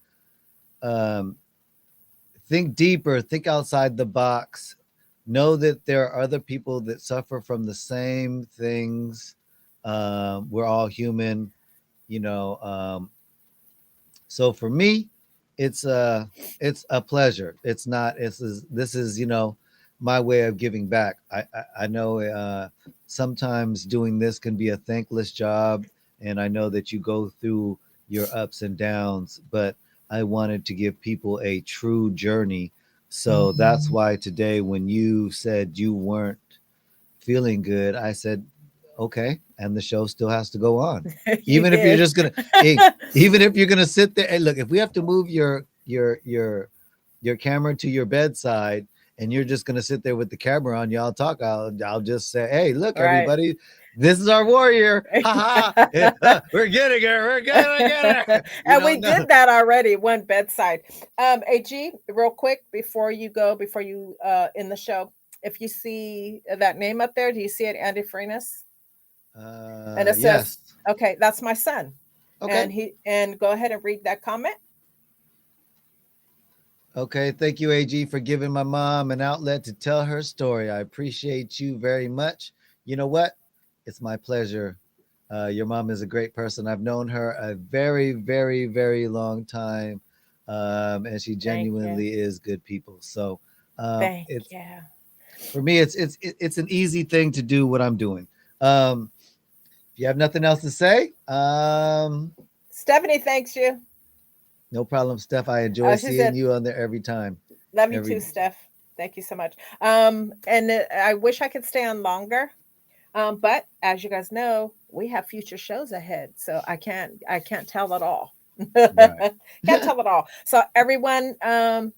Speaker 1: think deeper, think outside the box, know that there are other people that suffer from the same things. We're all human, so for me, it's a pleasure. This is my way of giving back. I know sometimes doing this can be a thankless job, and I know that you go through your ups and downs, but I wanted to give people a true journey. So that's why today, when you said you weren't feeling good, I said, okay, and the show still has to go on. Even if you're just gonna even if you're gonna sit there and look, if we have to move your camera to your bedside and you're just gonna sit there with the camera on, y'all talk, I'll just say, hey, look, right, everybody, this is our warrior. We're getting her. We're gonna get her.
Speaker 2: And we did that already, one bedside. AG, real quick, before you in the show, if you see that name up there, do you see it, Andy Frenas? And it says, yes. Okay, that's my son. Okay. And go ahead and read that comment.
Speaker 1: Okay, thank you, AG, for giving my mom an outlet to tell her story. I appreciate you very much. You know what? It's my pleasure. Your mom is a great person. I've known her a very, very, very long time, and she
Speaker 2: Thank you.
Speaker 1: genuinely is good people. So
Speaker 2: Thank
Speaker 1: it's
Speaker 2: you.
Speaker 1: for me, it's an easy thing to do what I'm doing. Um, if you have nothing else to say,
Speaker 2: Stephanie thanks you.
Speaker 1: no problem, Steph. I enjoy
Speaker 2: She
Speaker 1: seeing
Speaker 2: said,
Speaker 1: you on there every time.
Speaker 2: love you too,
Speaker 1: Every
Speaker 2: Steph. Thank you so much. And I wish I could stay on longer. But as you guys know, we have future shows ahead, so I can't tell it all.
Speaker 1: right.
Speaker 2: Can't tell it all. So everyone, thank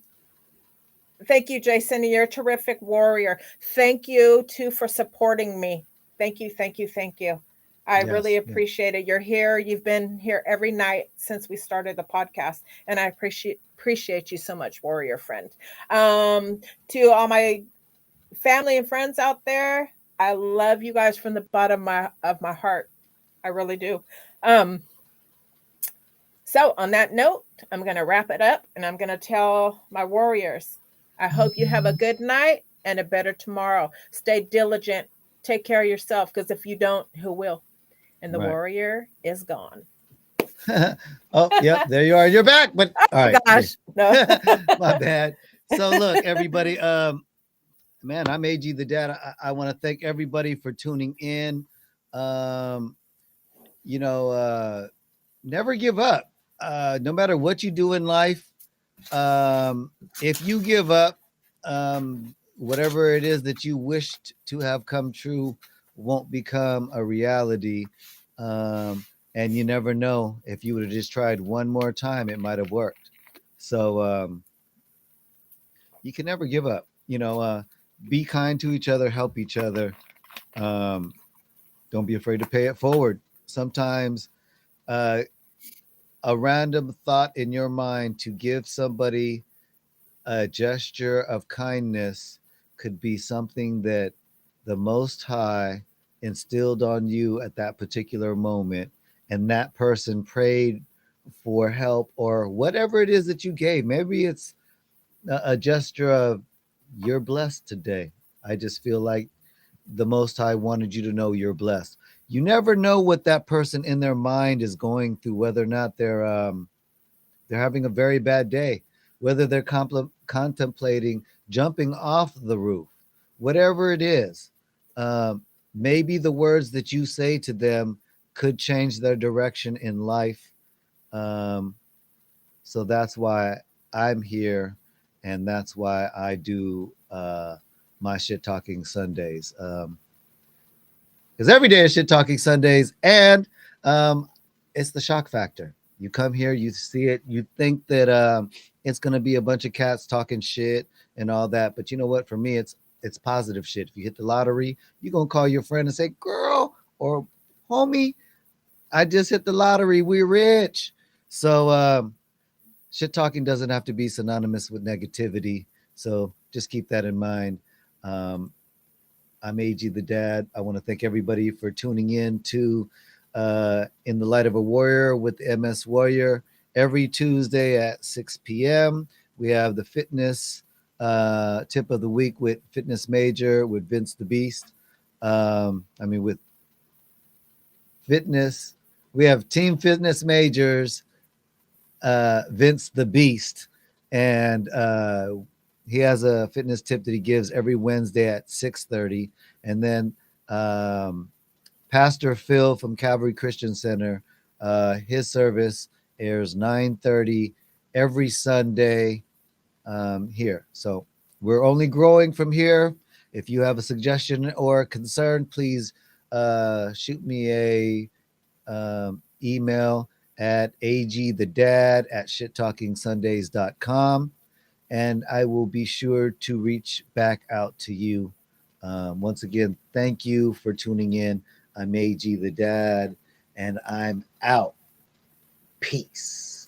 Speaker 2: you, Jason. You're a terrific warrior. Thank you too for supporting me. Thank you, thank you, thank you. I really
Speaker 1: Yes. Yeah.
Speaker 2: appreciate it. You're here. You've been here every night since we started the podcast, and I appreciate you so much, warrior friend. To all my family and friends out there, I love you guys from the bottom of my heart. I really do. Um, so on that note, I'm gonna wrap it up and I'm gonna tell my warriors, I hope you have a good night and a better tomorrow. Stay diligent, take care of yourself, because if you don't, who will? And the
Speaker 1: Right.
Speaker 2: warrior is gone.
Speaker 1: Oh, yep, there you are. You're back. But all
Speaker 2: Oh
Speaker 1: right,
Speaker 2: gosh. No.
Speaker 1: my bad. So look, everybody, man, I'm AG the dad. I want to thank everybody for tuning in. Um, you know, never give up. No matter what you do in life, if you give up, whatever it is that you wished to have come true won't become a reality. Um, and you never know, if you would have just tried one more time, it might have worked. So you can never give up. Be kind to each other, help each other. Um, don't be afraid to pay it forward. Sometimes uh, a random thought in your mind to give somebody a gesture of kindness could be something that the Most High instilled on you at that particular moment, and that person prayed for help or whatever it is that you gave. Maybe it's a gesture of, you're blessed today. I just feel like the Most High wanted you to know you're blessed. You never know what that person in their mind is going through, whether or not they're having a very bad day, whether they're contemplating jumping off the roof, whatever it is. Um, Maybe the words that you say to them could change their direction in life. Um, so that's why I'm here, and that's why I do my shit talking Sundays. Because every day is shit talking Sundays, and um, it's the shock factor. You come here, you see it, you think that it's gonna be a bunch of cats talking shit and all that, but you know what? For me, it's positive shit. If you hit the lottery, you're gonna call your friend and say, "Girl," or "Homie, I just hit the lottery. We're rich." So shit talking doesn't have to be synonymous with negativity. So just keep that in mind. Um, I'm AG the dad. I want to thank everybody for tuning in to In the Light of a Warrior with MS Warrior every Tuesday at 6 p.m. We have the fitness tip of the week with Fitness Major with Vince the Beast. With fitness, we have Team Fitness Majors, Vince the Beast, and he has a fitness tip that he gives every Wednesday at 6:30, and then Pastor Phil from Calvary Christian Center, his service airs 9:30 every Sunday here. So we're only growing from here. If you have a suggestion or a concern, please shoot me a email at agthedad@shittalkingsundays.com, and I will be sure to reach back out to you. Once again, thank you for tuning in. I'm AG the Dad, and I'm out. Peace.